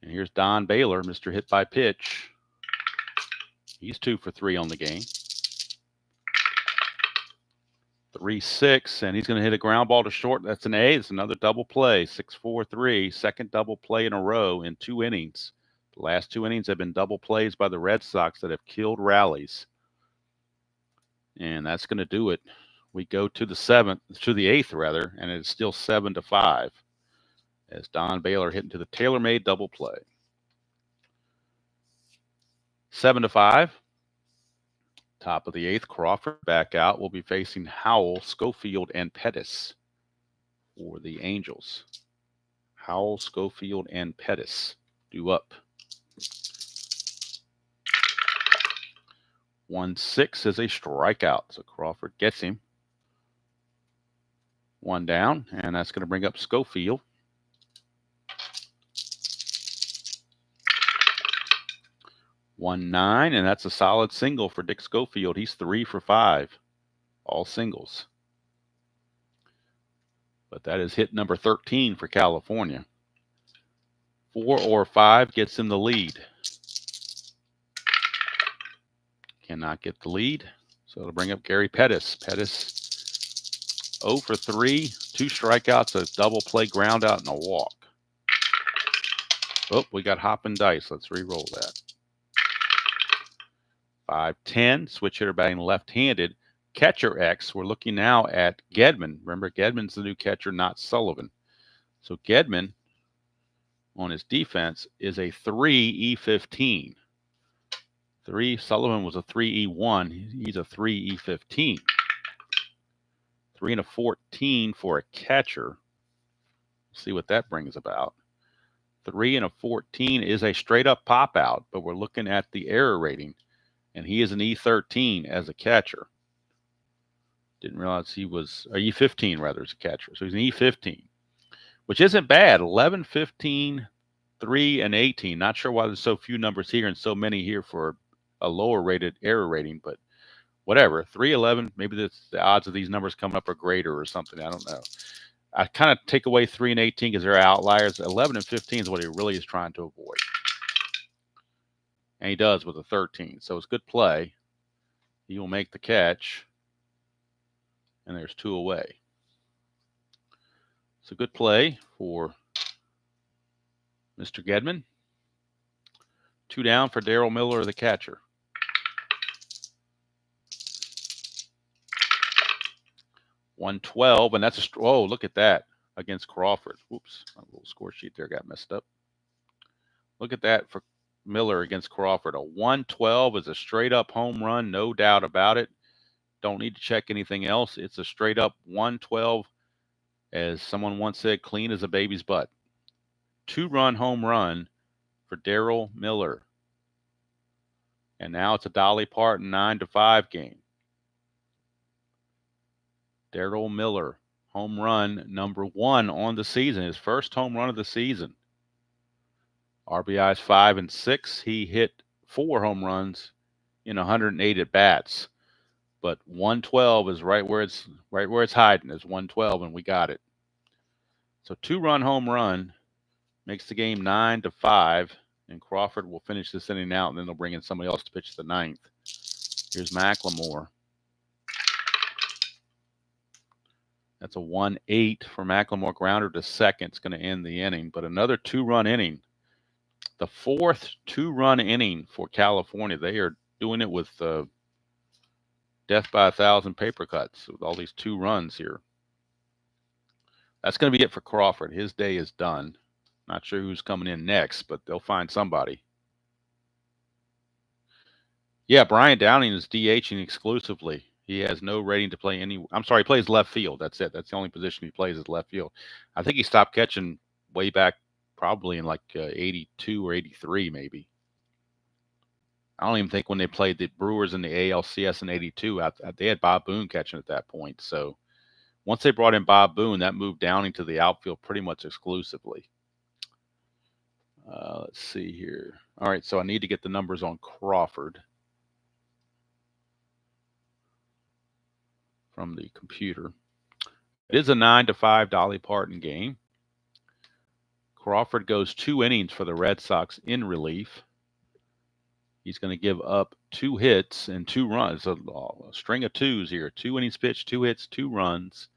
And here's Don Baylor, Mr. Hit by Pitch. He's 2 for 3 on the game. 3-6, and he's going to hit a ground ball to short. That's an A. It's another double play. 6-4-3, second double play in a row in 2 innings. The last 2 innings have been double plays by the Red Sox that have killed rallies. And that's going to do it. We go to the 8th rather, and it's still 7-5 as Don Baylor hit into the tailor-made double play. 7-5. Top of the 8th, Crawford back out. We'll be facing Howell, Schofield, and Pettis for the Angels. Howell, Schofield, and Pettis due up. 1-6 is a strikeout, so Crawford gets him. 1 down, and that's going to bring up Schofield. 1-9, and that's a solid single for Dick Schofield. He's 3 for 5, all singles. But that is hit number 13 for California. 4 or 5 gets him the lead. Cannot get the lead, so it'll bring up Gary Pettis. Pettis 0 for 3, 2 strikeouts, a double play ground out, and a walk. Oh, we got hop and dice. Let's re-roll that. 5-10, switch hitter batting left-handed. Catcher X, we're looking now at Gedman. Remember, Gedman's the new catcher, not Sullivan. So Gedman, on his defense, is a 3E15. Sullivan was a 3E1. He's a 3E15. 3 and a 14 for a catcher. See what that brings about. 3 and a 14 is a straight up pop out, but we're looking at the error rating, and he is an E13 as a catcher. Didn't realize he was E15 rather as a catcher. So he's an E15, which isn't bad. 11, 15, 3, and 18. Not sure why there's so few numbers here and so many here for a lower rated error rating, but whatever. 3, 11, maybe the odds of these numbers coming up are greater or something. I don't know. I kind of take away 3 and 18 because they're outliers. 11 and 15 is what he really is trying to avoid. And he does with a 13. So it's good play. He will make the catch. And there's 2 away. It's a good play for Mr. Gedman. 2 down for Daryl Miller, the catcher. $112, and that's a oh, look at that against Crawford. Whoops, my little score sheet there got messed up. Look at that for Miller against Crawford. A 112 is a straight up home run, no doubt about it. Don't need to check anything else. It's a straight up 112, as someone once said, clean as a baby's butt. 2-run home run for Daryl Miller. And now it's a Dolly Parton 9-5 game. Daryl Miller, home run number 1 on the season, his first home run of the season. RBIs 5 and 6. He hit 4 home runs in 108 at bats, but 112 is right where it's hiding. Is 112, and we got it. So 2-run home run makes the game 9-5, and Crawford will finish this inning out, and then they'll bring in somebody else to pitch the 9th. Here's McLemore. That's a 1-8 for McLemore. Grounder to second. It's going to end the inning, but another 2-run inning. The 4th 2-run inning for California. They are doing it with death by 1,000 paper cuts with all these 2 runs here. That's going to be it for Crawford. His day is done. Not sure who's coming in next, but they'll find somebody. Yeah, Brian Downing is DHing exclusively. He has no rating to play any. I'm sorry, he plays left field. That's it. That's the only position he plays is left field. I think he stopped catching way back probably in like 82 or 83 maybe. I don't even think when they played the Brewers in the ALCS in 82, they had Bob Boone catching at that point. So once they brought in Bob Boone, that moved Downing to the outfield pretty much exclusively. Let's see here. All right, so I need to get the numbers on Crawford from the computer. It is a 9-5 Dolly Parton game. Crawford goes 2 innings for the Red Sox in relief. He's going to give up 2 hits and 2 runs. A string of 2s here. 2 innings pitched, 2 hits, 2 runs,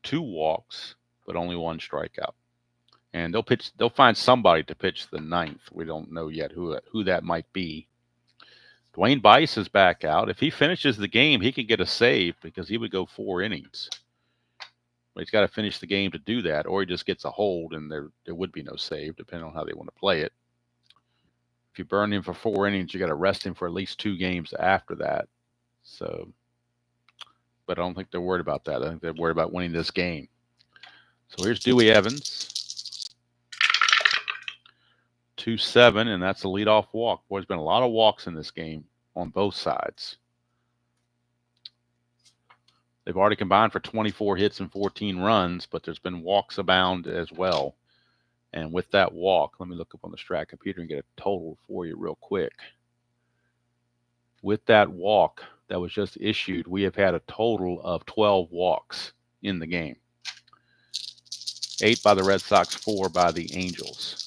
2 walks, but only 1 strikeout. And they'll find somebody to pitch the 9th. We don't know yet who that might be. Dwayne Bice is back out. If he finishes the game, he could get a save because he would go 4 innings. But he's got to finish the game to do that, or he just gets a hold, and there would be no save, depending on how they want to play it. If you burn him for 4 innings, you got to rest him for at least 2 games after that. So, but I don't think they're worried about that. I think they're worried about winning this game. So here's Dewey Evans. 2-7, and that's a leadoff walk. Boy, there's been a lot of walks in this game on both sides. They've already combined for 24 hits and 14 runs, but there's been walks abound as well. And with that walk, let me look up on the Strat computer and get a total for you real quick. With that walk that was just issued, we have had a total of 12 walks in the game. 8 by the Red Sox, 4 by the Angels.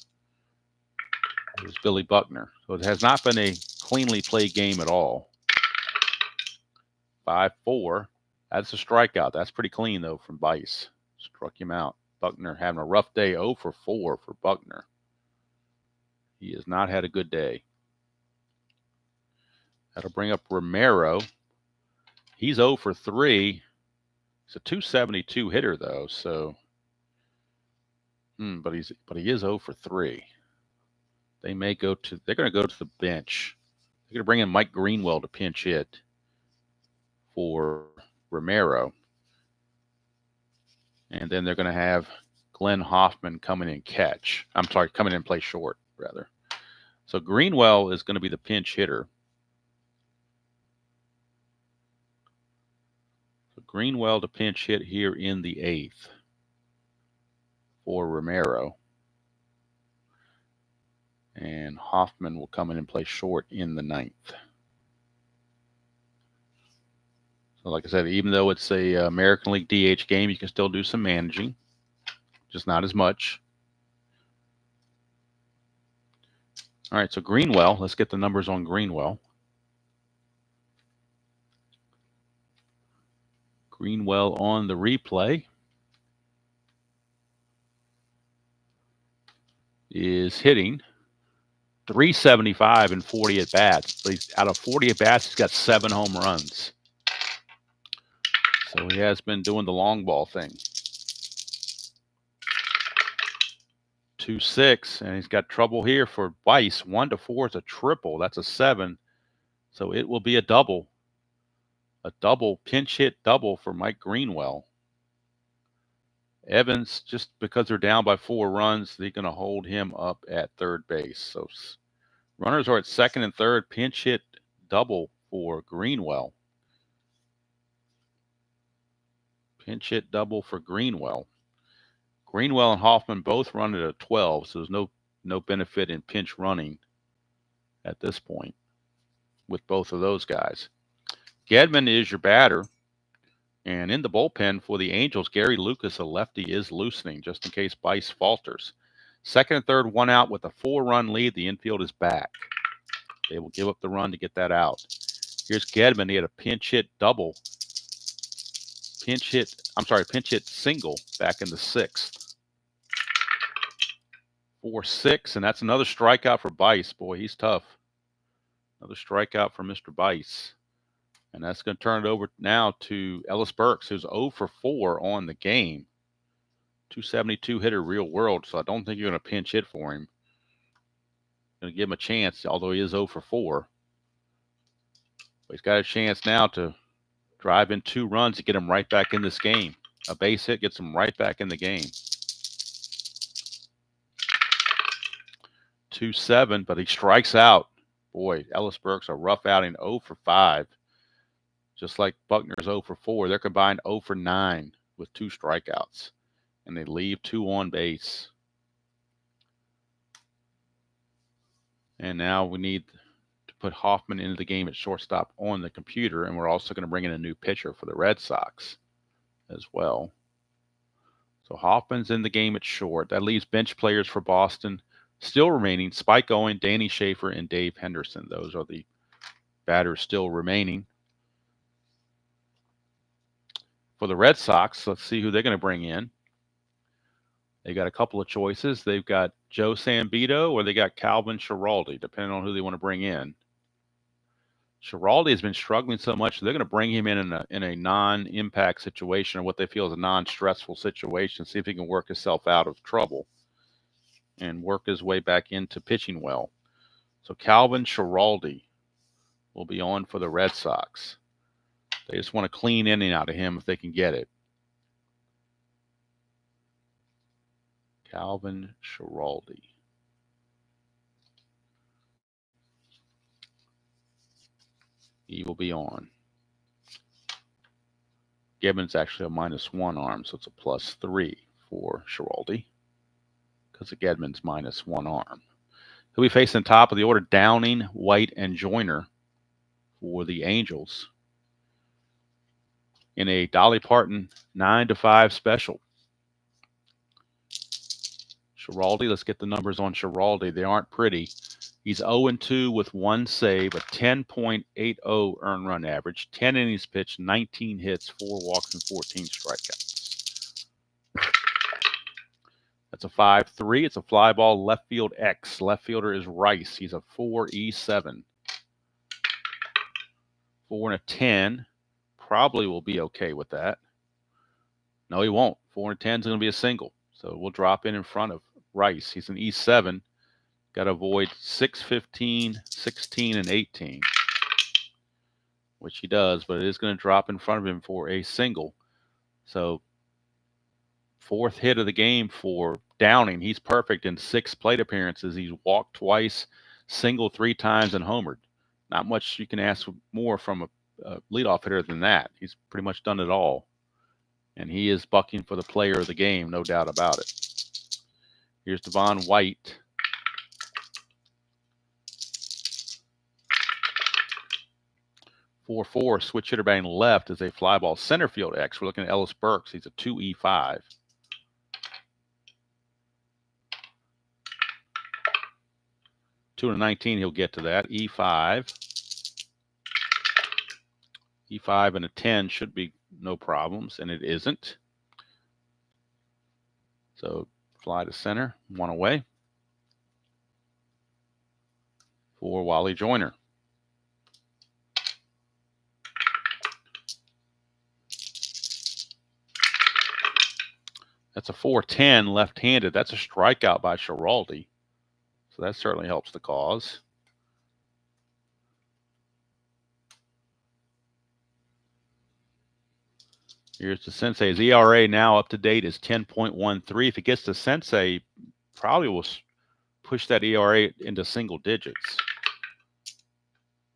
It was Billy Buckner. So it has not been a cleanly played game at all. 5-4. That's a strikeout. That's pretty clean, though, from Bice. Struck him out. Buckner having a rough day. 0 for 4 for Buckner. He has not had a good day. That'll bring up Romero. He's 0 for 3. He's a 272 hitter, though. So, but he is 0 for 3. They're going to go to the bench. They're going to bring in Mike Greenwell to pinch hit for Romero. And then they're going to have Glenn Hoffman coming in catch. I'm sorry, coming in play short, rather. So Greenwell is going to be the pinch hitter. So Greenwell to pinch hit here in the 8th for Romero. And Hoffman will come in and play short in the 9th. So like I said, even though it's a American League DH game, you can still do some managing, just not as much. All right, so Greenwell, let's get the numbers on Greenwell. Greenwell on the replay is hitting .375 in 40 at bats. But out of 40 at bats, he's got 7 home runs. So he has been doing the long ball thing. 2-6, and he's got trouble here for Weiss. 1-4 is a triple. That's a 7. So it will be a double. A double, pinch hit double for Mike Greenwell. Evans, just because they're down by 4 runs, they're going to hold him up at third base. So runners are at second and third. Pinch hit double for Greenwell. Pinch hit double for Greenwell. Greenwell and Hoffman both run at a 12, so there's no benefit in pinch running at this point with both of those guys. Gedman is your batter. And in the bullpen for the Angels, Gary Lucas, a lefty, is loosening just in case Bice falters. Second and third, 1 out with a 4-run lead. The infield is back. They will give up the run to get that out. Here's Gedman. He had a pinch hit double. Pinch hit single back in the 6th. 4-6, and that's another strikeout for Bice. Boy, he's tough. Another strikeout for Mr. Bice. And that's going to turn it over now to Ellis Burks, who's 0 for 4 on the game. 272 hitter real world, so I don't think you're going to pinch hit for him. Going to give him a chance, although he is 0 for 4. But he's got a chance now to drive in 2 runs to get him right back in this game. A base hit gets him right back in the game. 2-7, but he strikes out. Boy, Ellis Burks, a rough outing, 0 for 5. Just like Buckner's 0 for 4, they're combined 0 for 9 with 2 strikeouts. And they leave 2 on base. And now we need to put Hoffman into the game at shortstop on the computer. And we're also going to bring in a new pitcher for the Red Sox as well. So Hoffman's in the game at short. That leaves bench players for Boston still remaining. Spike Owen, Danny Schaefer, and Dave Henderson. Those are the batters still remaining. For the Red Sox, let's see who they're going to bring in. They got a couple of choices. They've got Joe Sambito or they got Calvin Schiraldi, depending on who they want to bring in. Schiraldi has been struggling so much, so they're going to bring him in a non-impact situation, or what they feel is a non-stressful situation, see if he can work himself out of trouble and work his way back into pitching well. So Calvin Schiraldi will be on for the Red Sox. They just want a clean inning out of him if they can get it. Calvin Schiraldi. He will be on. Gibbons actually a -1 arm, so it's a +3 for Schiraldi because of Gedman's -1 arm. He'll be facing top of the order, Downing, White, and Joyner for the Angels in a Dolly Parton 9-5 special. Schiraldi, let's get the numbers on Schiraldi. They aren't pretty. He's 0-2 with 1 save, a 10.80 earned run average, 10 innings pitched, 19 hits, 4 walks, and 14 strikeouts. That's a 5-3. It's a fly ball, left field X. Left fielder is Rice. He's a 4-7. 4 and a 10. Probably will be okay with that. No, he won't. 4 and 10 is going to be a single. So we'll drop in front of Rice. He's an E7. Got to avoid 6, 15, 16, and 18, which he does, but it is going to drop in front of him for a single. So 4th hit of the game for Downing. He's perfect in 6 plate appearances. He's walked twice, singled 3 times, and homered. Not much you can ask more from a leadoff hitter than that. He's pretty much done it all. And he is bucking for the player of the game, no doubt about it. Here's Devon White. (4-4) switch hitter batting left is a fly ball center field X. We're looking at Ellis Burks. He's a 2E5. (2-19), he'll get to that. E5. E5 and a 10 should be no problems, and it isn't. So fly to center, 1 away for Wally Joyner. That's a 4-10 left-handed. That's a strikeout by Schiraldi. So that certainly helps the cause. Here's the Sensei's ERA now up to date is 10.13. If he gets to Sensei, probably will push that ERA into single digits.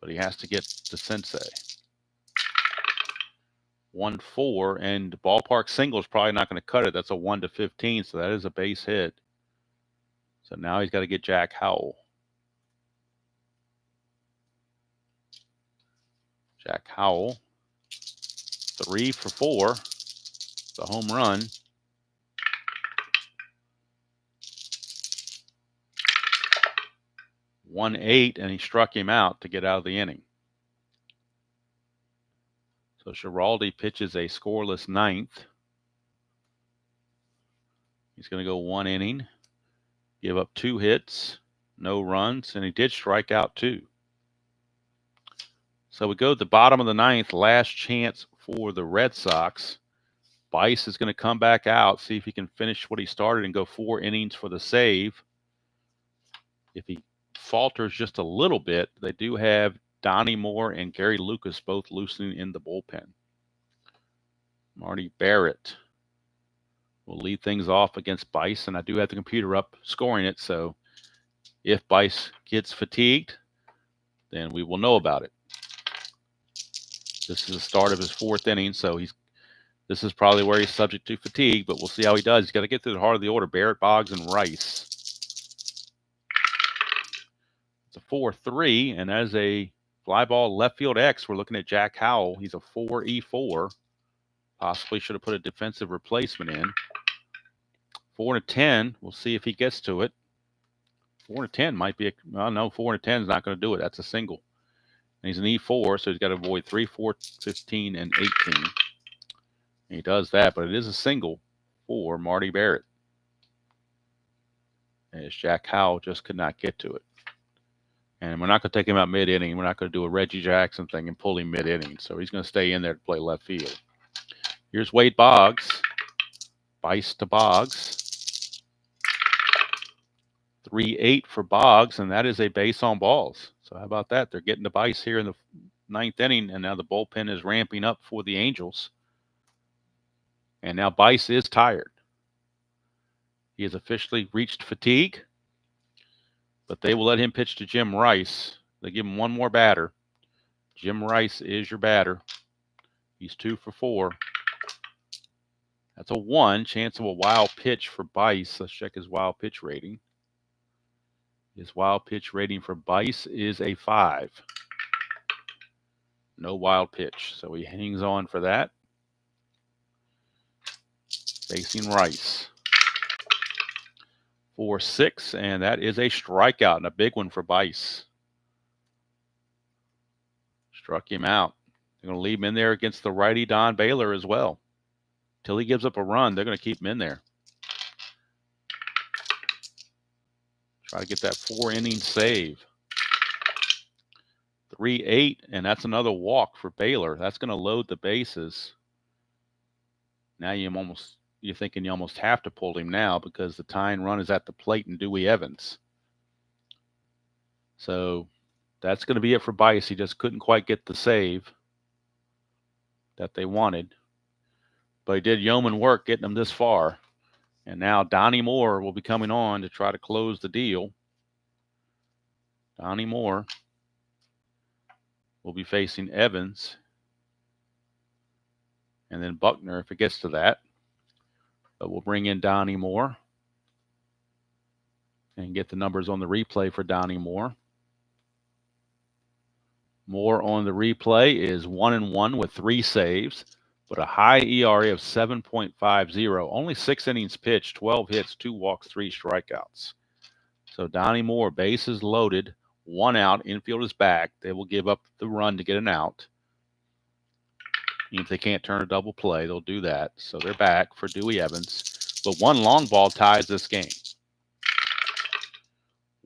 But he has to get to Sensei. 1-4, and ballpark single is probably not going to cut it. That's a 1-15, so that is a base hit. So now he's got to get Jack Howell. Jack Howell, 3-for-4, the home run. (1-8), and he struck him out to get out of the inning. So Schiraldi pitches a scoreless 9th. He's going to go 1 inning, give up 2 hits, no runs, and he did strike out 2. So we go to the bottom of the 9th, last chance for the Red Sox. Bice is going to come back out, see if he can finish what he started and go 4 innings for the save. If he falters just a little bit, they do have Donnie Moore and Gary Lucas both loosening in the bullpen. Marty Barrett will lead things off against Bice, and I do have the computer up scoring it, so if Bice gets fatigued, then we will know about it. This is the start of his 4th inning, so this is probably where he's subject to fatigue, but we'll see how he does. He's got to get through the heart of the order. Barrett, Boggs, and Rice. It's a 4-3, and as a fly ball left field X, we're looking at Jack Howell. He's a 4E4. Possibly should have put a defensive replacement in. 4-10. We'll see if he gets to it. 4-10 might be well, no, 4-10 is not going to do it. That's a single. And he's an E4, so he's got to avoid 3, 4, 15, and 18. And he does that, but it is a single for Marty Barrett. As Jack Howell just could not get to it. And we're not going to take him out mid-inning. We're not going to do a Reggie Jackson thing and pull him mid-inning. So he's going to stay in there to play left field. Here's Wade Boggs. Bice to Boggs. 3-8 for Boggs, and that is a base on balls. So how about that? They're getting to Bice here in the 9th inning, and now the bullpen is ramping up for the Angels. And now Bice is tired. He has officially reached fatigue, but they will let him pitch to Jim Rice. They give him one more batter. Jim Rice is your batter. He's 2-for-4. That's a 1. Chance of a wild pitch for Bice. Let's check his wild pitch rating. His wild pitch rating for Bice is a 5. No wild pitch. So he hangs on for that. Facing Rice. 4-6, and that is a strikeout and a big one for Bice. Struck him out. They're going to leave him in there against the righty Don Baylor as well. Till he gives up a run, they're going to keep him in there. Try to get that 4-inning save. 3-8, and that's another walk for Baylor. That's going to load the bases. Now you're thinking you almost have to pull him now because the tying run is at the plate and Dewey Evans. So that's going to be it for Bice. He just couldn't quite get the save that they wanted. But he did yeoman work getting them this far. And now Donnie Moore will be coming on to try to close the deal. Donnie Moore will be facing Evans. And then Buckner if it gets to that. But we'll bring in Donnie Moore and get the numbers on the replay for Donnie Moore. Moore on the replay is 1-1 with 3 saves, but a high ERA of 7.50. Only 6 innings pitched, 12 hits, 2 walks, 3 strikeouts. So Donnie Moore, bases loaded, 1 out, infield is back. They will give up the run to get an out. And if they can't turn a double play, they'll do that. So they're back for Dewey Evans. But 1 long ball ties this game.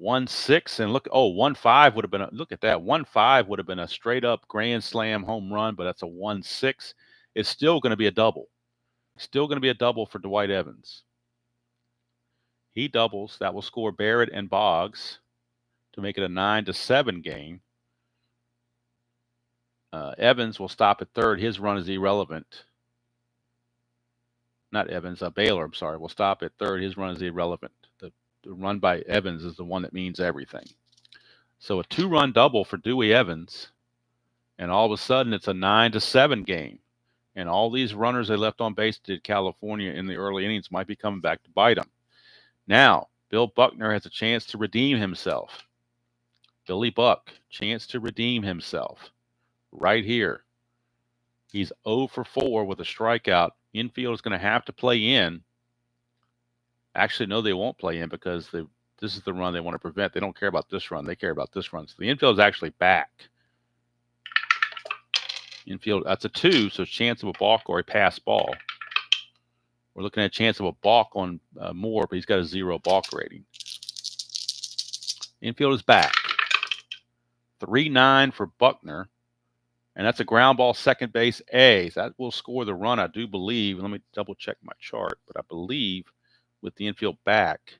1-6 and look, 1-5 would have been look at that. 1-5 would have been a straight up grand slam home run, but that's a 1-6. It's still going to be a double. Still going to be a double for Dwight Evans. He doubles. That will score Barrett and Boggs to make it a 9-7 game. Evans will stop at third. His run is irrelevant. Not Evans, Baylor, I'm sorry, will stop at third. His run is irrelevant. The run by Evans is the one that means everything. So a 2-run double for Dewey Evans, and all of a sudden it's a 9-7 game. And all these runners they left on base did California in the early innings might be coming back to bite them. Now, Bill Buckner has a chance to redeem himself. Billy Buck, chance to redeem himself right here. He's 0 for 4 with a strikeout. Infield is going to have to play in. Actually, no, they won't play in because this is the run they want to prevent. They don't care about this run. They care about this run. So the infield is actually back. Infield, that's a 2, so chance of a balk or a pass ball. We're looking at a chance of a balk on Moore, but he's got a 0 balk rating. Infield is back. 3-9 for Buckner. And that's a ground ball, second base, A. So that will score the run, I do believe. Let me double check my chart, but I believe with the infield back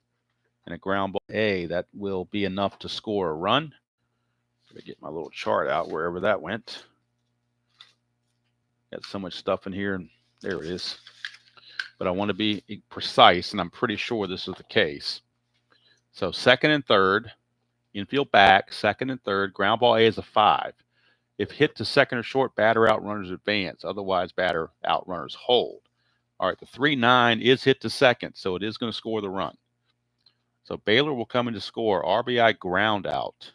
and a ground ball A, that will be enough to score a run. Let me get my little chart out wherever that went. Got so much stuff in here, and there it is. But I want to be precise, and I'm pretty sure this is the case. So second and third, infield back, second and third, ground ball A is a 5. If hit to second or short, batter out, runners advance. Otherwise, batter out, runners hold. All right, the 3-9 is hit to second, so it is going to score the run. So Baylor will come in to score. RBI ground out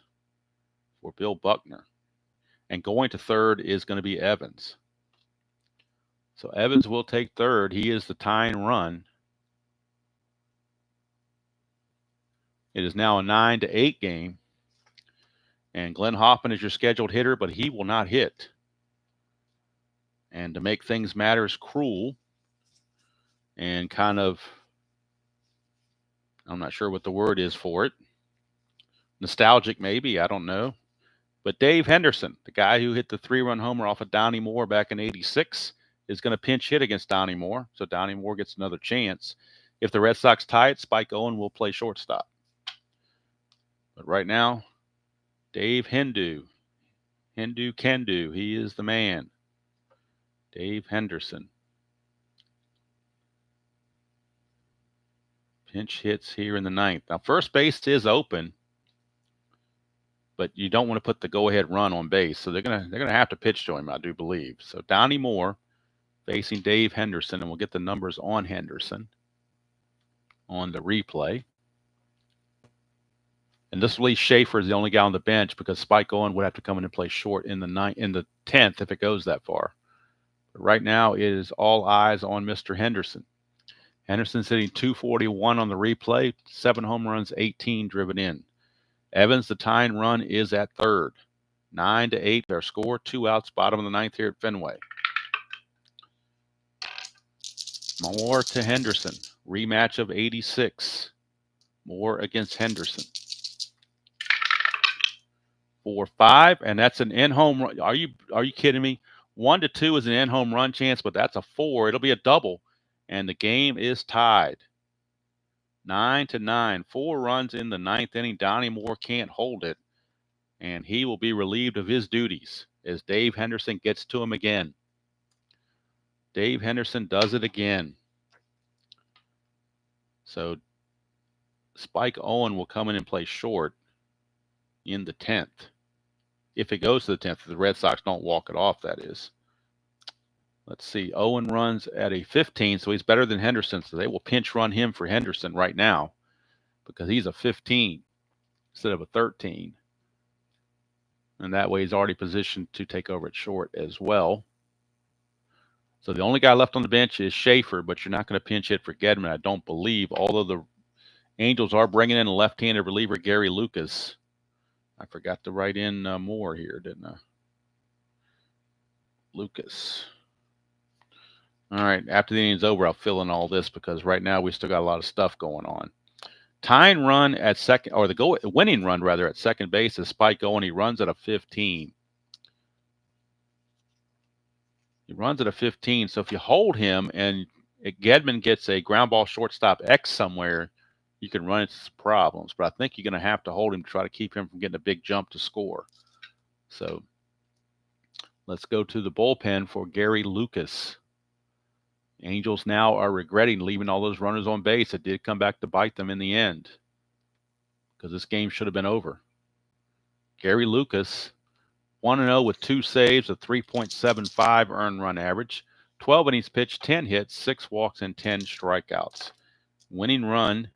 for Bill Buckner. And going to third is going to be Evans. So Evans will take third. He is the tying run. It is now a 9-8 game. And Glenn Hoffman is your scheduled hitter, but he will not hit. And to make things matters cruel and kind of, I'm not sure what the word is for it. Nostalgic, maybe, I don't know. But Dave Henderson, the guy who hit the 3-run homer off of Donnie Moore back in '86, is going to pinch hit against Donnie Moore. So Donnie Moore gets another chance. If the Red Sox tie it, Spike Owen will play shortstop. But right now, Dave Hendu can do. He is the man. Dave Henderson. Pinch hits here in the 9th. Now, first base is open, but you don't want to put the go-ahead run on base. So they're gonna have to pitch to him, I do believe. So Donnie Moore facing Dave Henderson, and we'll get the numbers on Henderson on the replay. And this leaves Schaefer as the only guy on the bench because Spike Owen would have to come in and play short in the 10th if it goes that far. But right now, it is all eyes on Mr. Henderson. Henderson's hitting .241 on the replay, 7 home runs, 18 driven in. Evans, the tying run, is at third. 9-8, their score, 2 outs, bottom of the 9th here at Fenway. Moore to Henderson, rematch of '86. Moore against Henderson. 4-5, and that's an in-home run. Are you kidding me? 1-2 is an in-home run chance, but that's a 4. It'll be a double, and the game is tied. 9-9, 4 runs in the 9th inning. Donnie Moore can't hold it, and he will be relieved of his duties as Dave Henderson gets to him again. Dave Henderson does it again. So Spike Owen will come in and play short in the 10th. If it goes to the 10th, if the Red Sox don't walk it off, that is. Let's see. Owen runs at a 15, so he's better than Henderson. So they will pinch run him for Henderson right now because he's a 15 instead of a 13. And that way he's already positioned to take over at short as well. So the only guy left on the bench is Schaefer, but you're not going to pinch hit for Gedman, I don't believe, although the Angels are bringing in a left-handed reliever, Gary Lucas. I forgot to write in more here, didn't I? Lucas. All right, after the inning's over, I'll fill in all this because right now we still got a lot of stuff going on. Tying run at second, or the winning run rather at second base is Spike Owen. He runs at a 15. He runs at a 15. So if you hold him and Gedman gets a ground ball shortstop X somewhere, you can run into some problems. But I think you're going to have to hold him to try to keep him from getting a big jump to score. So let's go to the bullpen for Gary Lucas. Angels now are regretting leaving all those runners on base. It did come back to bite them in the end because this game should have been over. Gary Lucas, 1-0 with 2 saves, a 3.75 earned run average, 12 innings pitched, 10 hits, 6 walks, and 10 strikeouts. Winning run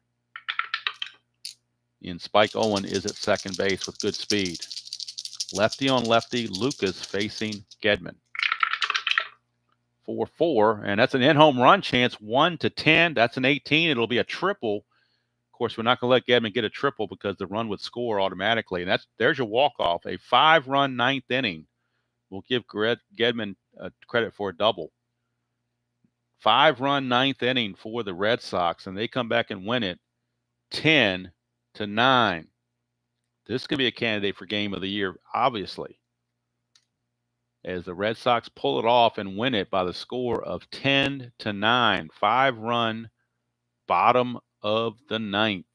in Spike Owen is at second base with good speed. Lefty on lefty, Lucas facing Gedman. 4-4, and that's an in-home run chance, 1-10. That's an 18. It'll be a triple. Of course, we're not going to let Gedman get a triple because the run would score automatically. And there's your walk-off, a 5-run ninth inning. We'll give Gedman credit for a double. 5-run ninth inning for the Red Sox, and they come back and win it 10-9. This could be a candidate for Game of the Year, obviously, as the Red Sox pull it off and win it by the score of 10-9. 5-run bottom of the ninth.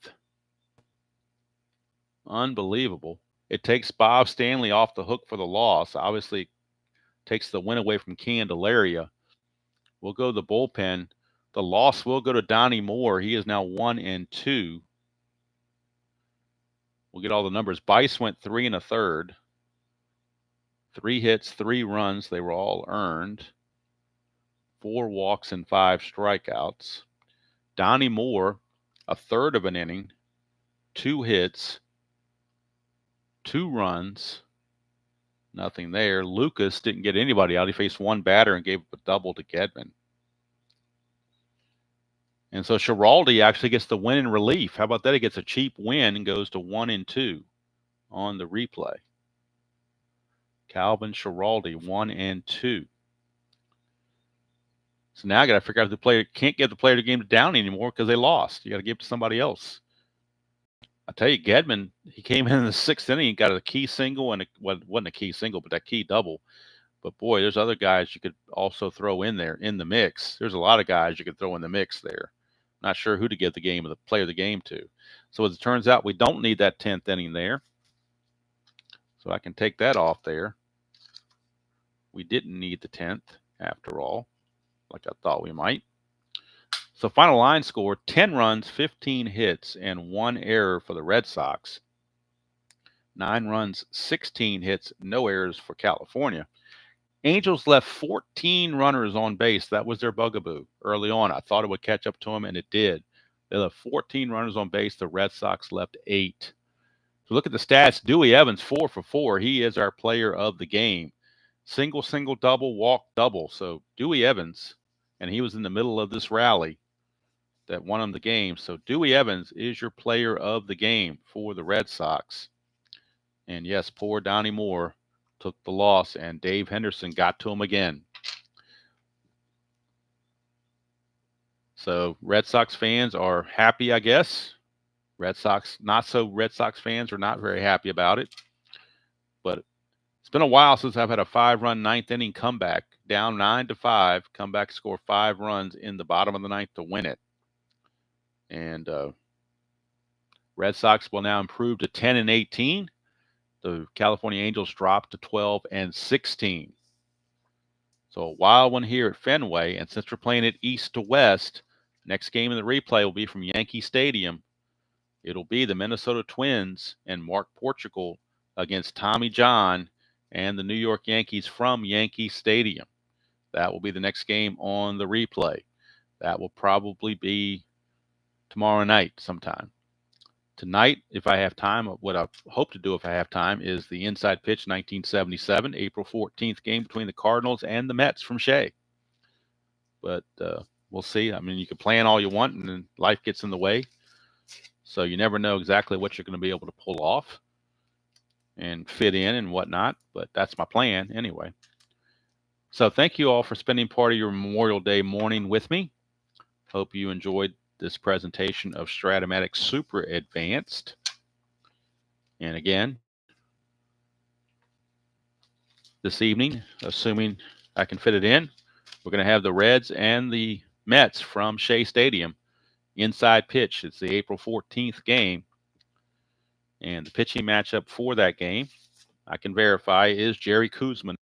Unbelievable. It takes Bob Stanley off the hook for the loss. Obviously, takes the win away from Candelaria. We'll go to the bullpen. The loss will go to Donnie Moore. He is now 1-2. We'll get all the numbers. Bice went 3 1/3. 3 hits, 3 runs. They were all earned. 4 walks and 5 strikeouts. Donnie Moore, 1/3 of an inning, 2 hits, 2 runs, nothing there. Lucas didn't get anybody out. He faced 1 batter and gave up a double to Gedman. And so Schiraldi actually gets the win in relief. How about that? He gets a cheap win and goes to 1-2 on the replay. Calvin Schiraldi, 1-2. So now I got to figure out if the player can't give the player the game to Downey anymore because they lost. You got to give it to somebody else. I tell you, Gedman, he came in the 6th inning, got a key single, and it wasn't a key single, but that key double. But boy, there's other guys you could also throw in there in the mix. There's a lot of guys you could throw in the mix there. Not sure who to give the player of the game to. So as it turns out, we don't need that 10th inning there. So I can take that off there. We didn't need the 10th after all, like I thought we might. So final line score, 10 runs, 15 hits, and 1 error for the Red Sox. 9 runs, 16 hits, no errors for California. Angels left 14 runners on base. That was their bugaboo early on. I thought it would catch up to them, and it did. They left 14 runners on base. The Red Sox left 8. So look at the stats. Dewey Evans, 4 for 4. He is our player of the game. Single, double, walk, double. So Dewey Evans, and he was in the middle of this rally that won him the game. So Dewey Evans is your player of the game for the Red Sox. And yes, poor Donnie Moore took the loss, and Dave Henderson got to him again. So Red Sox fans are happy, I guess. Not so Red Sox fans are not very happy about it. But it's been a while since I've had a 5-run ninth inning comeback, down 9-5, come back, score 5 runs in the bottom of the ninth to win it. And Red Sox will now improve to 10-18. The California Angels drop to 12-16. So a wild one here at Fenway. And since we're playing it east to west, Next game in the replay will be from Yankee Stadium. It'll be the Minnesota Twins and Mark Portugal against Tommy John and the New York Yankees from Yankee Stadium. That will be the next game on the replay. That will probably be tomorrow night sometime. Tonight, if I have time, what I hope to do if I have time is the Inside Pitch 1977, April 14th game between the Cardinals and the Mets from Shea. But we'll see. I mean, you can plan all you want, and then life gets in the way. So you never know exactly what you're going to be able to pull off and fit in and whatnot. But that's my plan anyway. So thank you all for spending part of your Memorial Day morning with me. Hope you enjoyed this presentation of Strat-O-Matic Super Advanced. And again, this evening, assuming I can fit it in, we're going to have the Reds and the Mets from Shea Stadium. Inside Pitch. It's the April 14th game. And the pitching matchup for that game, I can verify, is Jerry Koosman